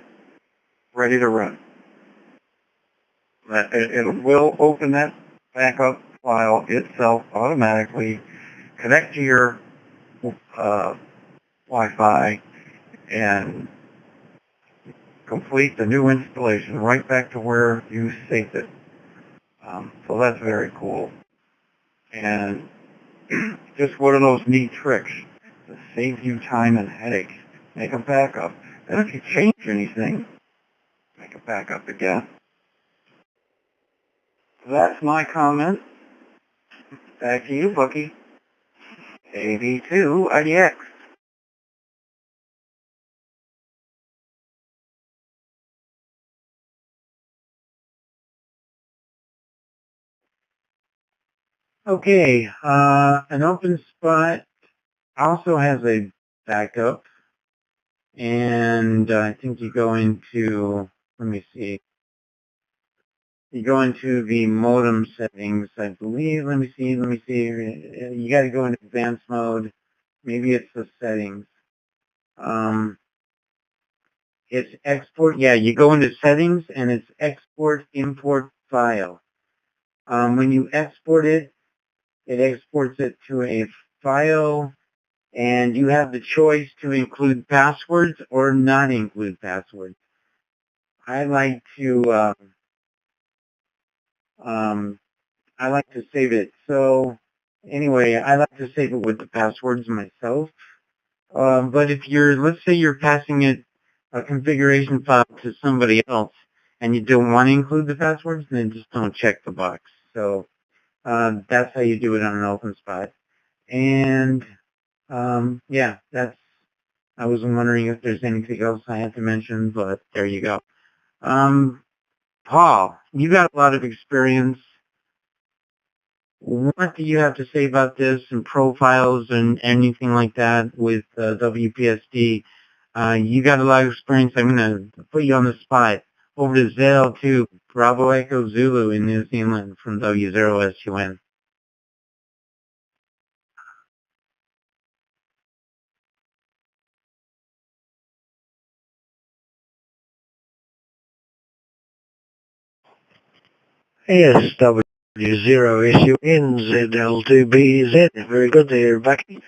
ready to run. It will open that backup file itself automatically, connect to your Wi-Fi, and complete the new installation right back to where you saved it. So that's very cool. And just one of those neat tricks to save you time and headaches. Make a backup. And if you change anything, make a backup again. That's my comment. Back to you, Bucky. AV2 IDX. Okay, an open spot also has a backup, and I think you go into, let me see, you go into the modem settings, I believe, let me see, you got to go into advanced mode, maybe it's the settings. It's export, yeah, you go into settings, and it's export import file. When you export it, it exports it to a file, and you have the choice to include passwords or not include passwords. I like to I like to save it. So anyway, I like to save it with the passwords myself. But if let's say you're passing it a configuration file to somebody else and you don't want to include the passwords, then just don't check the box. So that's how you do it on an open spot. And yeah, I was wondering if there's anything else I had to mention, but there you go. Paul, you got a lot of experience. What do you have to say about this and profiles and anything like that with WPSD? You got a lot of experience. I'm going to put you on the spot. Over to ZL2, Bravo Echo Zulu in New Zealand from W0SUN. Yes, W0SUNZL2BZ. Very good there, Bucky.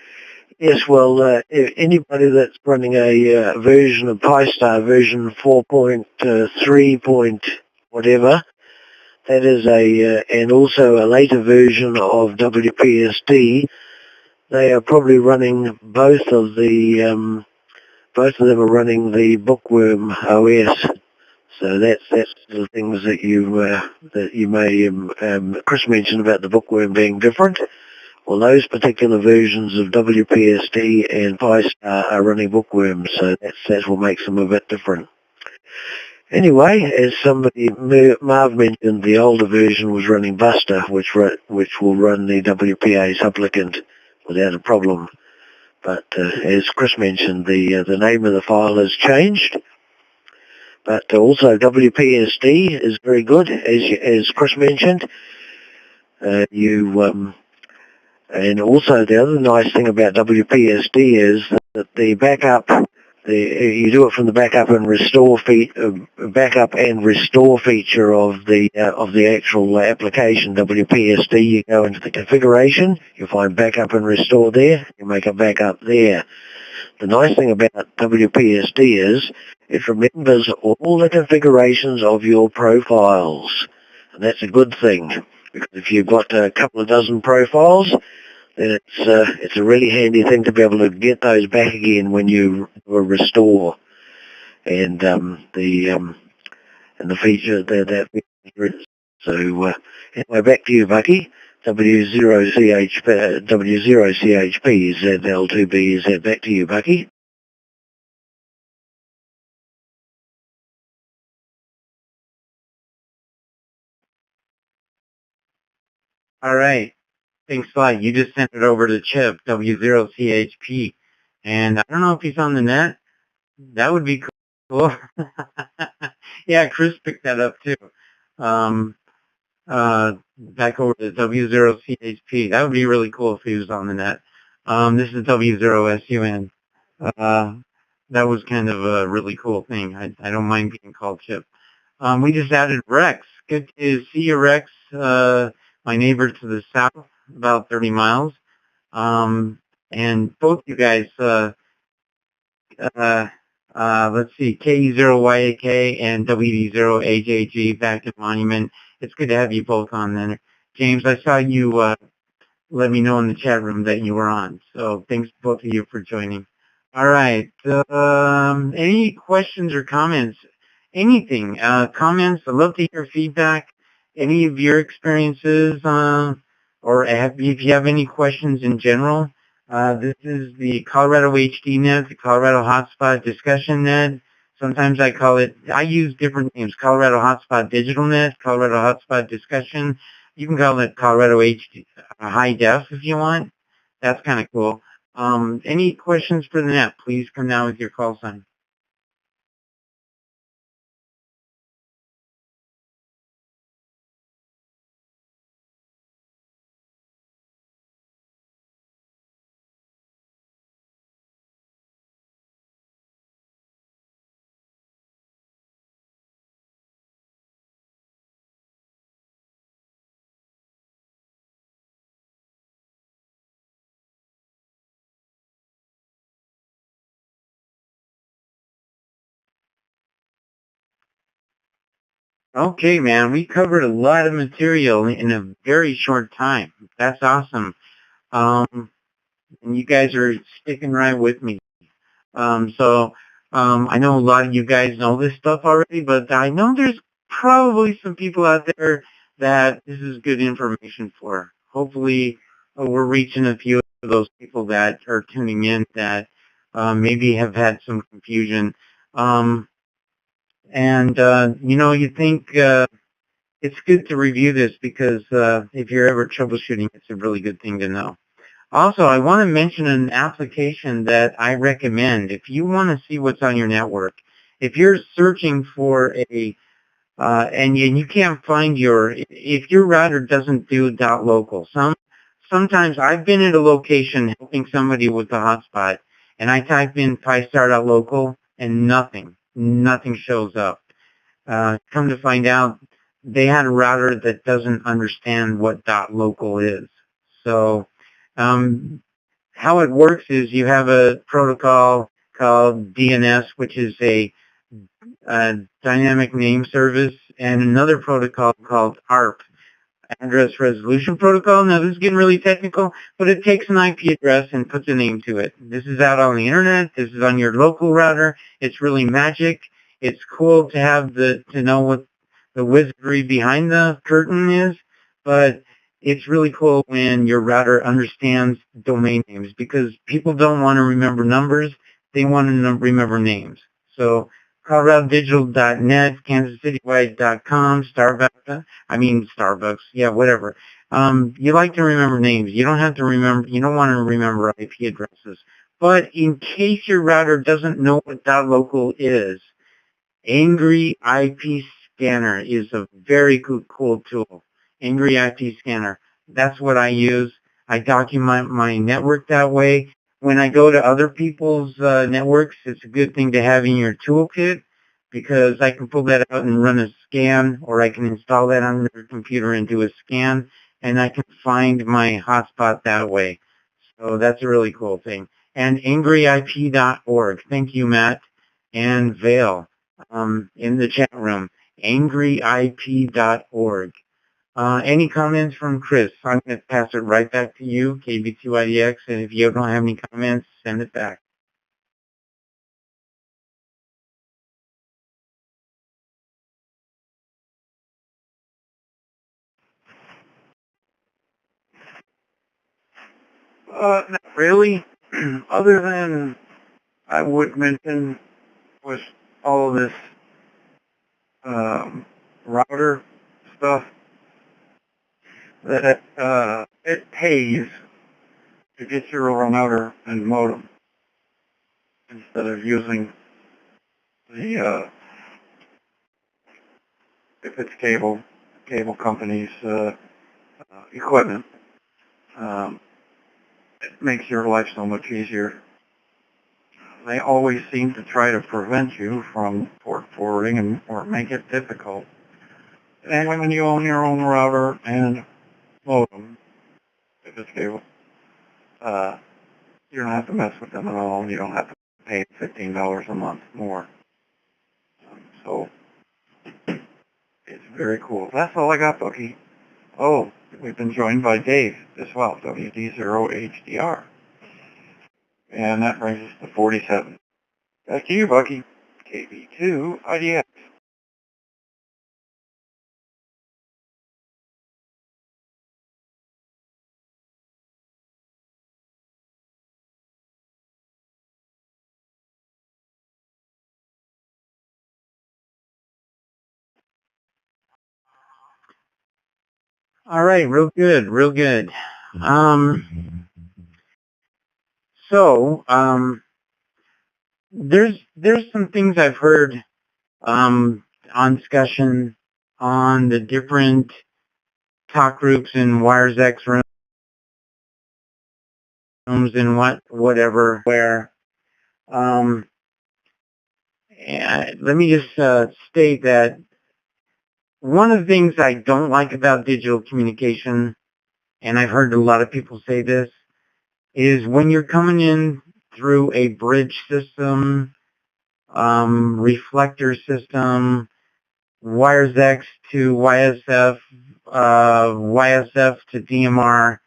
Yes, well, if anybody that's running a version of PyStar, version 4.3 point whatever, that is and also a later version of WPSD, they are probably running both of them are running the Bookworm OS. So that's the things that you may Chris mentioned about the Bookworm being different. Well, those particular versions of WPSD and PyStar are running Bookworm, so that's what makes them a bit different. Anyway, as Marv mentioned, the older version was running Buster, which will run the WPA supplicant without a problem. But as Chris mentioned, the name of the file has changed. But also WPSD is very good, as Chris mentioned. And also the other nice thing about WPSD is that the backup, you do it from the backup and restore feature of the actual application WPSD. You go into the configuration, you find backup and restore there, you make a backup there. The nice thing about WPSD is it remembers all the configurations of your profiles, and that's a good thing, because if you've got a couple of dozen profiles, then it's a really handy thing to be able to get those back again when you restore. And the feature that feature. So anyway, back to you, Bucky. W0CHP ZL2B is back to you, Bucky. All right. Thanks a lot. You just sent it over to Chip, W0CHP. And I don't know if he's on the net. That would be cool. Yeah, Chris picked that up too. Um, back over to W0CHP. That would be really cool if he was on the net. This is W0SUN. Uh, that was kind of a really cool thing. I don't mind being called Chip. We just added Rex. Good to see you, Rex. My neighbor to the south, about 30 miles. And both you guys, uh, let's see, KE0YAK and WD0HAG back at Monument. It's good to have you both on there. James, I saw you let me know in the chat room that you were on. So thanks both of you for joining. All right. Any questions or comments? Anything? Comments? I'd love to hear feedback. Any of your experiences, or if you have any questions in general. This is the Colorado HDNet, the Colorado Hotspot Discussion Net. Sometimes I use different names. Colorado Hotspot Digital Net, Colorado Hotspot Discussion. You can call it Colorado HD High Def if you want. That's kind of cool. Any questions for the net? Please come down with your call sign. Okay, man, we covered a lot of material in a very short time. That's awesome. And you guys are sticking right with me. I know a lot of you guys know this stuff already, but I know there's probably some people out there that this is good information for. Hopefully, we're reaching a few of those people that are tuning in that maybe have had some confusion. Um, you think it's good to review this because if you're ever troubleshooting, it's a really good thing to know. Also, I want to mention an application that I recommend if you want to see what's on your network. If you're searching for and you can't find if your router doesn't do .local, sometimes I've been at a location helping somebody with the hotspot, and I type in pi-star.local, and nothing shows up. Come to find out, they had a router that doesn't understand what .local is. So, um, how it works is you have a protocol called DNS, which is a dynamic name service, and another protocol called ARP, address resolution protocol. Now, this is getting really technical, but it takes an IP address and puts a name to it. This is out on the internet. This is on your local router. It's really magic. It's cool to have to know what the wizardry behind the curtain is, but it's really cool when your router understands domain names because people don't want to remember numbers. They want to remember names. So ColoradoDigital.net, KansasCityWide.com, Starbucks, yeah, whatever. You like to remember names. You don't have to remember, you don't want to remember IP addresses. But in case your router doesn't know what .local is, Angry IP Scanner is a very cool tool. Angry IP Scanner. That's what I use. I document my network that way. When I go to other people's networks, it's a good thing to have in your toolkit because I can pull that out and run a scan, or I can install that on their computer and do a scan, and I can find my hotspot that way. So that's a really cool thing. And angryip.org. Thank you, Matt and Vale, in the chat room. angryip.org. Any comments from Chris? I'm going to pass it right back to you, KB2IDX, and if you don't have any comments, send it back. Not really. Other than I would mention with all of this router stuff, that it pays to get your router and modem instead of using the if it's cable companies equipment. It makes your life so much easier. They always seem to try to prevent you from port forwarding or make it difficult. And when you own your own router and modem, if it's cable, you don't have to mess with them at all. You don't have to pay $15 a month more. So it's very cool. That's all I got, Bucky. Oh, we've been joined by Dave as well, WD0HDR. And that brings us to 47. Back to you, Bucky. KB2IDX. All right, real good, real good. There's some things I've heard on discussion on the different talk groups and WiresX rooms and whatever where let me just state that one of the things I don't like about digital communication, and I've heard a lot of people say this, is when you're coming in through a bridge system, reflector system, Wires X to YSF, YSF to DMR,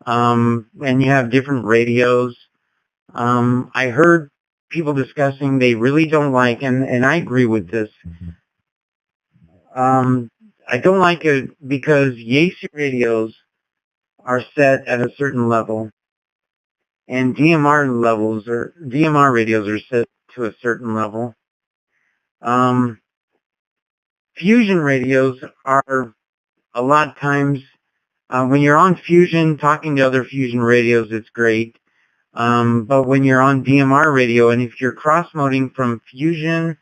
and you have different radios. I heard people discussing they really don't like, and I agree with this. I don't like it because Yaesu radios are set at a certain level, and DMR radios are set to a certain level. Fusion radios are a lot of times when you're on Fusion, talking to other Fusion radios, it's great. But when you're on DMR radio, and if you're cross-moding from Fusion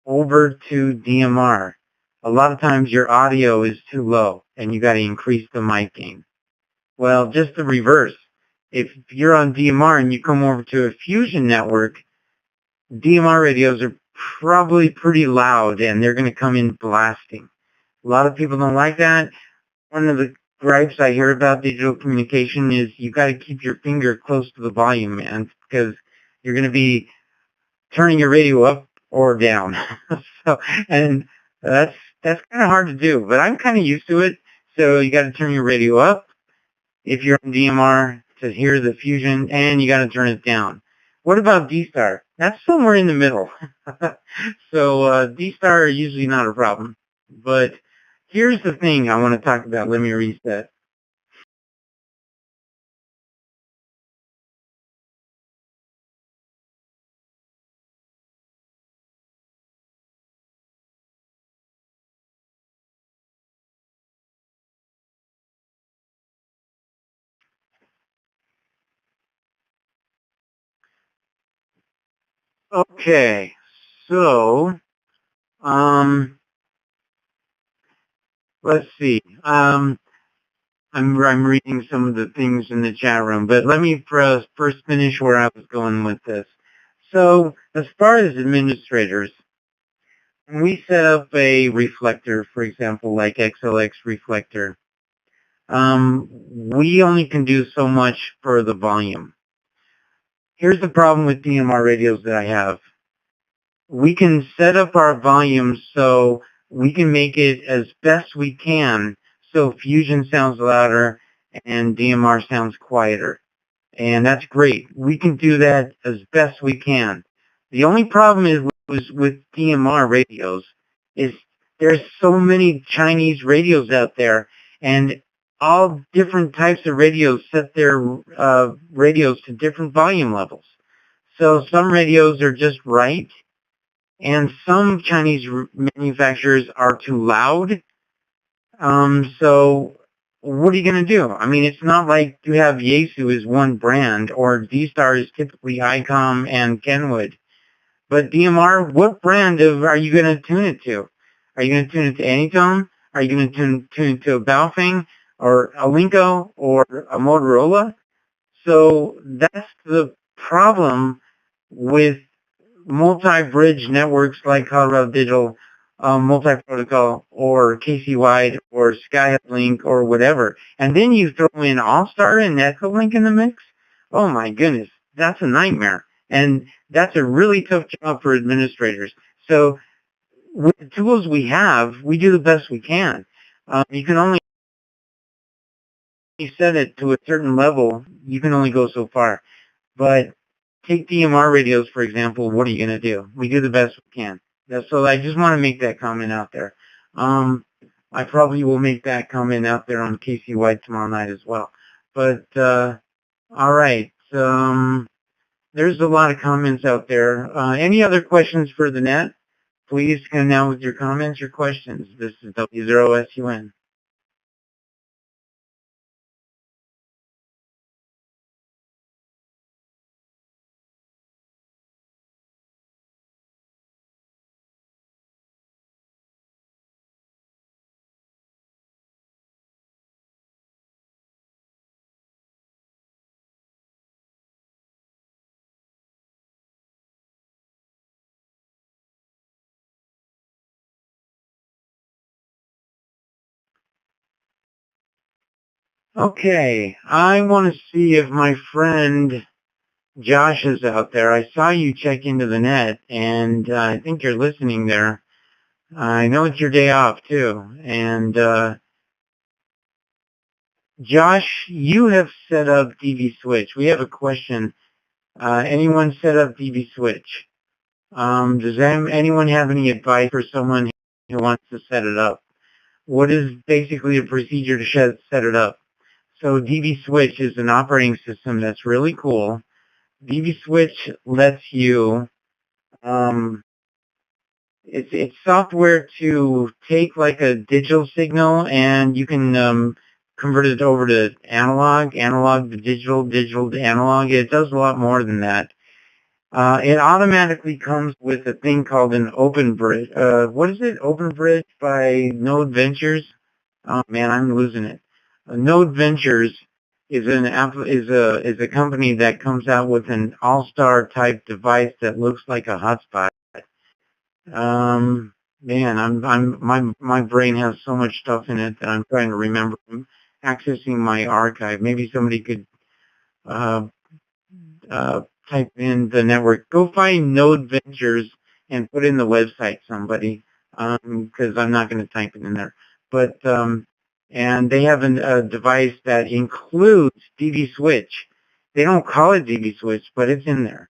over to DMR, a lot of times your audio is too low, and you got to increase the mic gain. Well, just the reverse. If you're on DMR and you come over to a Fusion network, DMR radios are probably pretty loud, and they're going to come in blasting. A lot of people don't like that. One of the gripes I hear about digital communication is you got to keep your finger close to the volume, man, because you're going to be turning your radio up or down. And that's kind of hard to do, but I'm kind of used to it. So you got to turn your radio up if you're on DMR to hear the Fusion, and you got to turn it down. What about D-Star? That's somewhere in the middle. So D-Star are usually not a problem. But here's the thing I want to talk about. Let me reset. Okay, so let's see. I'm reading some of the things in the chat room, but let me first finish where I was going with this. So as far as administrators, when we set up a reflector, for example, like XLX reflector, we only can do so much for the volume. Here's the problem with DMR radios that I have. We can set up our volume so we can make it as best we can so Fusion sounds louder and DMR sounds quieter. And that's great. We can do that as best we can. The only problem is with DMR radios is there's so many Chinese radios out there, and all different types of radios set their radios to different volume levels. So some radios are just right, and some Chinese manufacturers are too loud. So what are you going to do? I mean, it's not like you have Yaesu as one brand, or D-Star is typically ICOM and Kenwood. But DMR, what brand are you going to tune it to? Are you going to tune it to Anytone? Are you going to tune it to a Baofeng, or a Linko, or a Motorola? So that's the problem with multi-bridge networks like Colorado Digital, multi-protocol, or KC-Wide, or Skyuplink, or whatever. And then you throw in All-Star and Echolink in the mix? Oh my goodness, that's a nightmare. And that's a really tough job for administrators. So with the tools we have, we do the best we can. You can only set it to a certain level. You can only go so far. But take DMR radios, for example. What are you going to do? We do the best we can. So I just want to make that comment out there. I probably will make that comment out there on KC White tomorrow night as well. But, all right. There's a lot of comments out there. Any other questions for the net? Please come now with your comments or questions. This is W0SUN. Okay, I want to see if my friend Josh is out there. I saw you check into the net, and I think you're listening there. I know it's your day off too. And Josh, you have set up DB Switch. We have a question. Anyone set up DB Switch? Does anyone have any advice for someone who wants to set it up? What is basically a procedure to set it up? So DB Switch is an operating system that's really cool. DB Switch lets you, it's software to take like a digital signal and you can convert it over to analog to digital, digital to analog. It does a lot more than that. It automatically comes with a thing called an OpenBridge. What is it? OpenBridge by Node Ventures. Oh man, I'm losing it. Node Ventures is is a company that comes out with an all-star type device that looks like a hotspot. Man, my brain has so much stuff in it that I'm trying to remember. I'm accessing my archive. Maybe somebody could uh, type in the network. Go find Node Ventures and put in the website, somebody, because I'm not going to type it in there. But and they have a device that includes DB Switch. They don't call it DB Switch, but it's in there.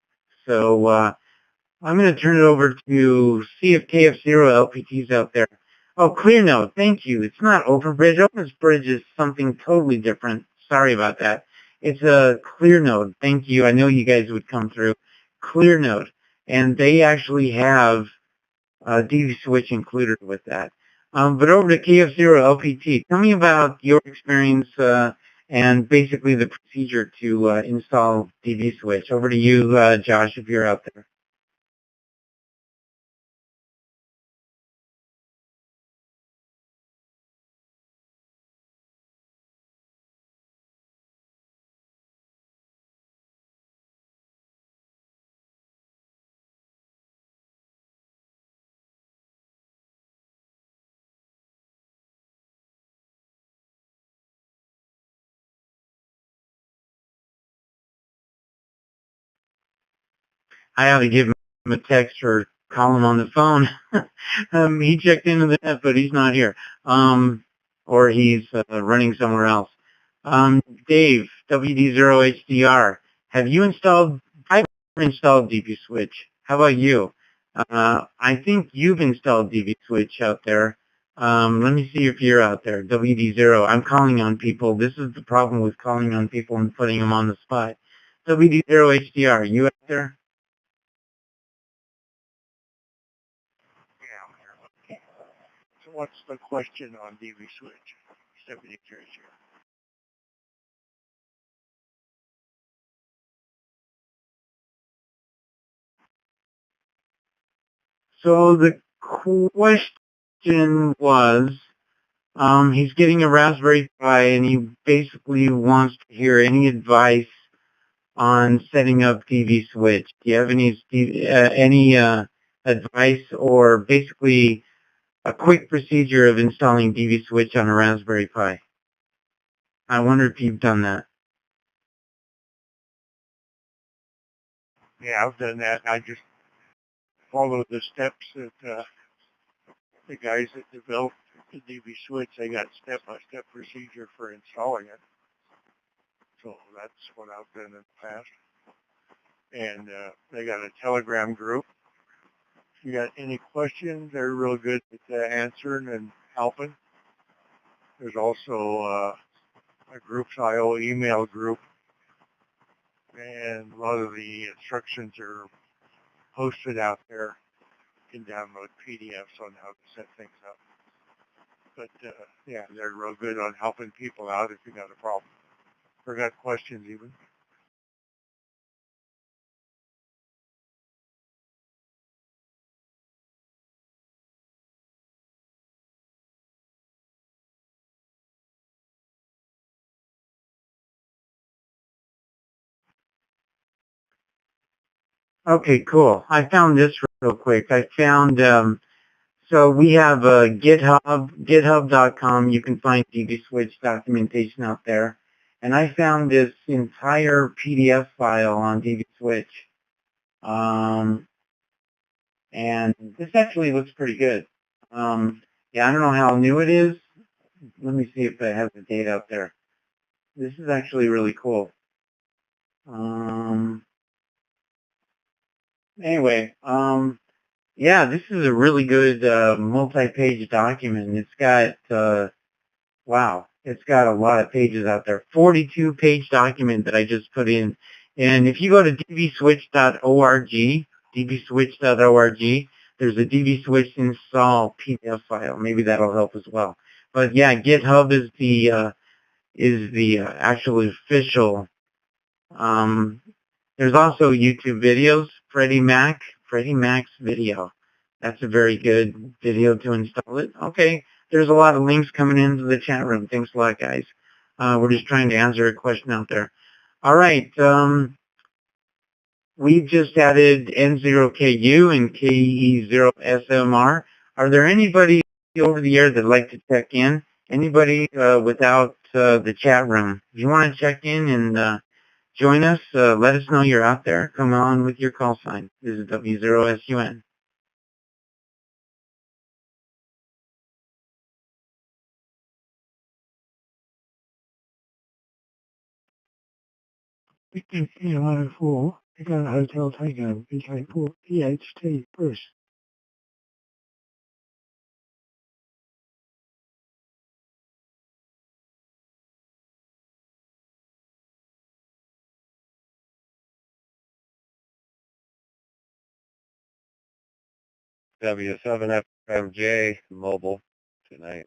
So I'm going to turn it over to see if KF0 LPT's out there. Oh, ClearNode. Thank you. It's not OpenBridge. OpenBridge is something totally different. Sorry about that. It's a ClearNode. Thank you. I know you guys would come through. ClearNode. And they actually have DV Switch included with that. But over to KF0 LPT. Tell me about your experience and basically the procedure to install DV Switch. Over to you, Josh, if you're out there. I ought to give him a text or call him on the phone. He checked into the net, but he's not here. Or he's running somewhere else. Dave, WD0HDR, have you installed, I've installed DB Switch. How about you? I think you've installed DB Switch out there. Let me see if you're out there. WD0, I'm calling on people. This is the problem with calling on people and putting them on the spot. WD0HDR, you out there? Yeah, I'm here. So what's the question on DB Switch? Stephanie Church here. So the question was, he's getting a Raspberry Pi and he basically wants to hear any advice on setting up DV Switch. Do you have any advice or basically a quick procedure of installing DV Switch on a Raspberry Pi? I wonder if you've done that. Yeah, I've done that. I just followed the steps that the guys that developed the DB Switch, they got step-by-step procedure for installing it. So that's what I've done in the past. And they got a Telegram group. If you got any questions, they're real good at answering and helping. There's also a Groups.io email group, and a lot of the instructions are posted out there. You can download PDFs on how to set things up. But yeah, they're real good on helping people out if you got a problem or got questions even. Okay, cool. I found this real quick. I found, so we have github.com. You can find DB Switch documentation out there. And I found this entire PDF file on DB Switch. And this actually looks pretty good. Yeah, I don't know how new it is. Let me see if I have the date out there. This is actually really cool. Anyway, yeah, this is a really good multi-page document. It's got wow, it's got a lot of pages out there. 42-page document that I just put in. And if you go to dbswitch.org, dbswitch.org, there's a dbswitch install PDF file. Maybe that'll help as well. But yeah, GitHub is the actual official. There's also YouTube videos. Freddie Mac's video. That's a very good video to install it. Okay, there's a lot of links coming into the chat room. Thanks a lot, guys. We're just trying to answer a question out there. All right, we've just added N0KU and KE0SMR. Are there anybody over the air that'd like to check in? Anybody without the chat room? If you want to check in and join us, let us know you're out there. Come on with your call sign. This is W0SUN. BT4, Echo Hotel Tango, BK4, EHT, Bruce. W7FMJ mobile tonight.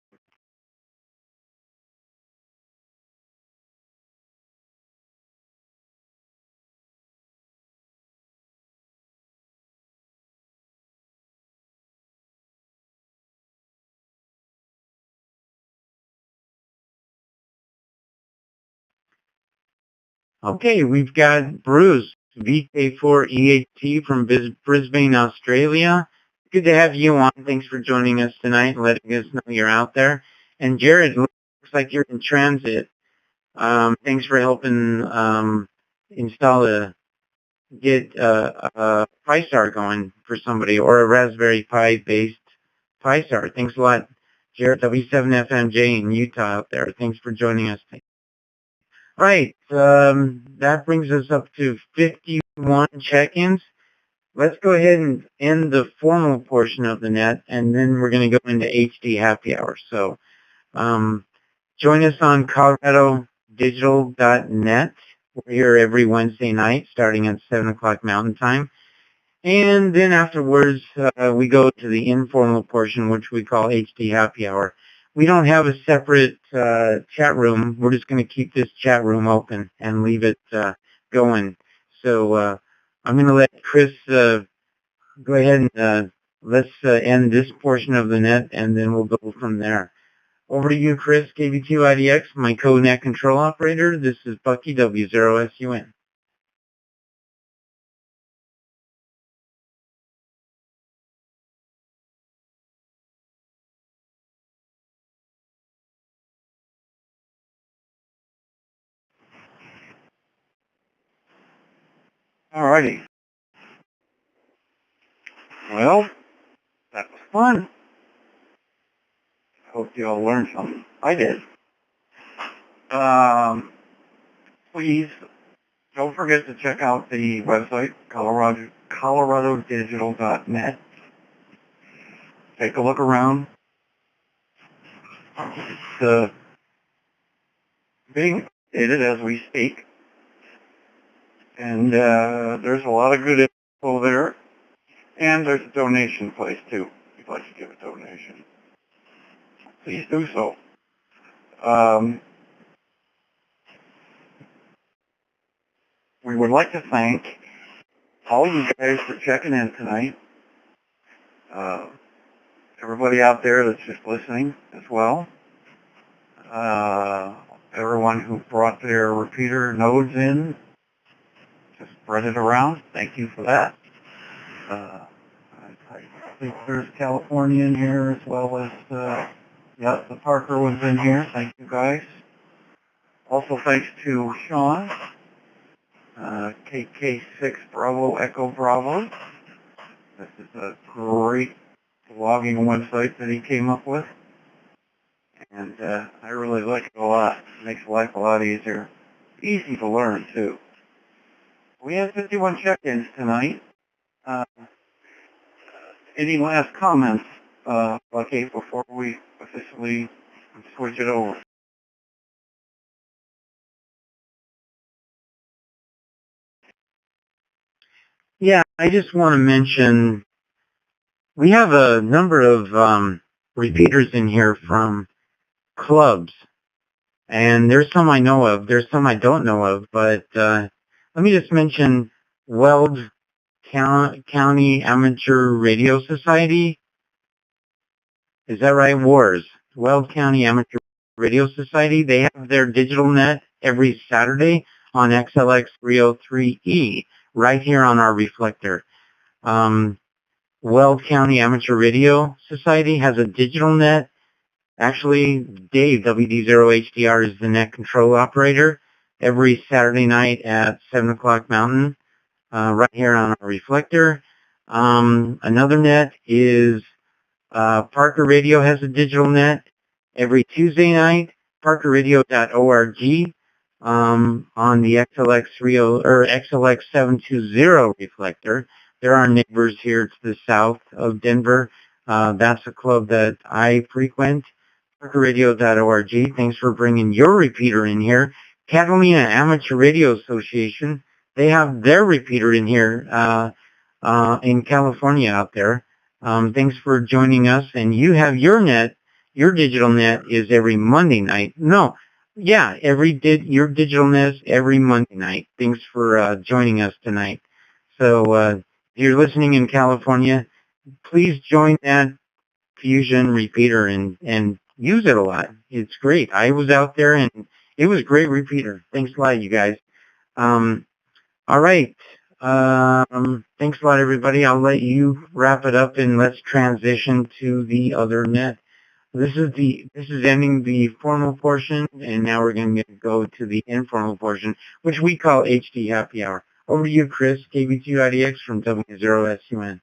Okay, we've got Bruce, VK4EHT from Brisbane, Australia. Good to have you on. Thanks for joining us tonight and letting us know you're out there. And Jared, looks like you're in transit. Thanks for helping install get a Pi-Star going for somebody, or a Raspberry Pi based Pi-Star. Thanks a lot, Jared, W7FMJ in Utah out there. Thanks for joining us. Right, that brings us up to 51 check-ins. Let's go ahead and end the formal portion of the net, and then we're going to go into HD happy hour. So join us on ColoradoDigital.net. We're here every Wednesday night, starting at 7 o'clock Mountain Time. And then afterwards, we go to the informal portion, which we call HD happy hour. We don't have a separate chat room. We're just going to keep this chat room open and leave it going. So I'm going to let Chris go ahead and let's end this portion of the net, and then we'll go from there. Over to you, Chris, KB2IDX, my co-net control operator. This is Bucky, W0SUN. Alrighty. Well, that was fun. Hope you all learned something. I did. Please don't forget to check out the website, ColoradoDigital.net. Take a look around. It's being updated as we speak. And there's a lot of good info there. And there's a donation place, too, if you'd like to give a donation. Please do so. We would like to thank all you guys for checking in tonight. Everybody out there that's just listening as well. Everyone who brought their repeater nodes in to spread it around. Thank you for that. I think there's California in here as well as, yeah, the Parker was in here. Thank you guys. Also thanks to Sean, KK6 Bravo Echo Bravo. This is a great blogging website that he came up with. And I really like it a lot. It makes life a lot easier. Easy to learn, too. We have 51 check-ins tonight. Any last comments, Lucky, before we officially switch it over? Yeah, I just want to mention we have a number of repeaters in here from clubs. And there's some I know of. There's some I don't know of. But let me just mention Weld County Amateur Radio Society. Is that right? WARS. Weld County Amateur Radio Society. They have their digital net every Saturday on XLX 303E right here on our reflector. Weld County Amateur Radio Society has a digital net. Actually, Dave, WD0HDR, is the net control operator every Saturday night at 7 o'clock Mountain, right here on our reflector. Another net is Parker Radio has a digital net every Tuesday night, parkerradio.org, on the XLX 720 reflector. There are neighbors here to the south of Denver. That's a club that I frequent. parkerradio.org. Thanks for bringing your repeater in here. Catalina Amateur Radio Association, they have their repeater in here in California out there. Thanks for joining us. And you have your net, your digital net is every Monday night. No, yeah, your digital net is every Monday night. Thanks for joining us tonight. So if you're listening in California, please join that Fusion repeater and use it a lot. It's great. I was out there and it was a great repeater. Thanks a lot, you guys. All right. Thanks a lot, everybody. I'll let you wrap it up and let's transition to the other net. This is ending the formal portion, and now we're going to go to the informal portion, which we call HD Happy Hour. Over to you, Chris, KB2IDX from W0SUN.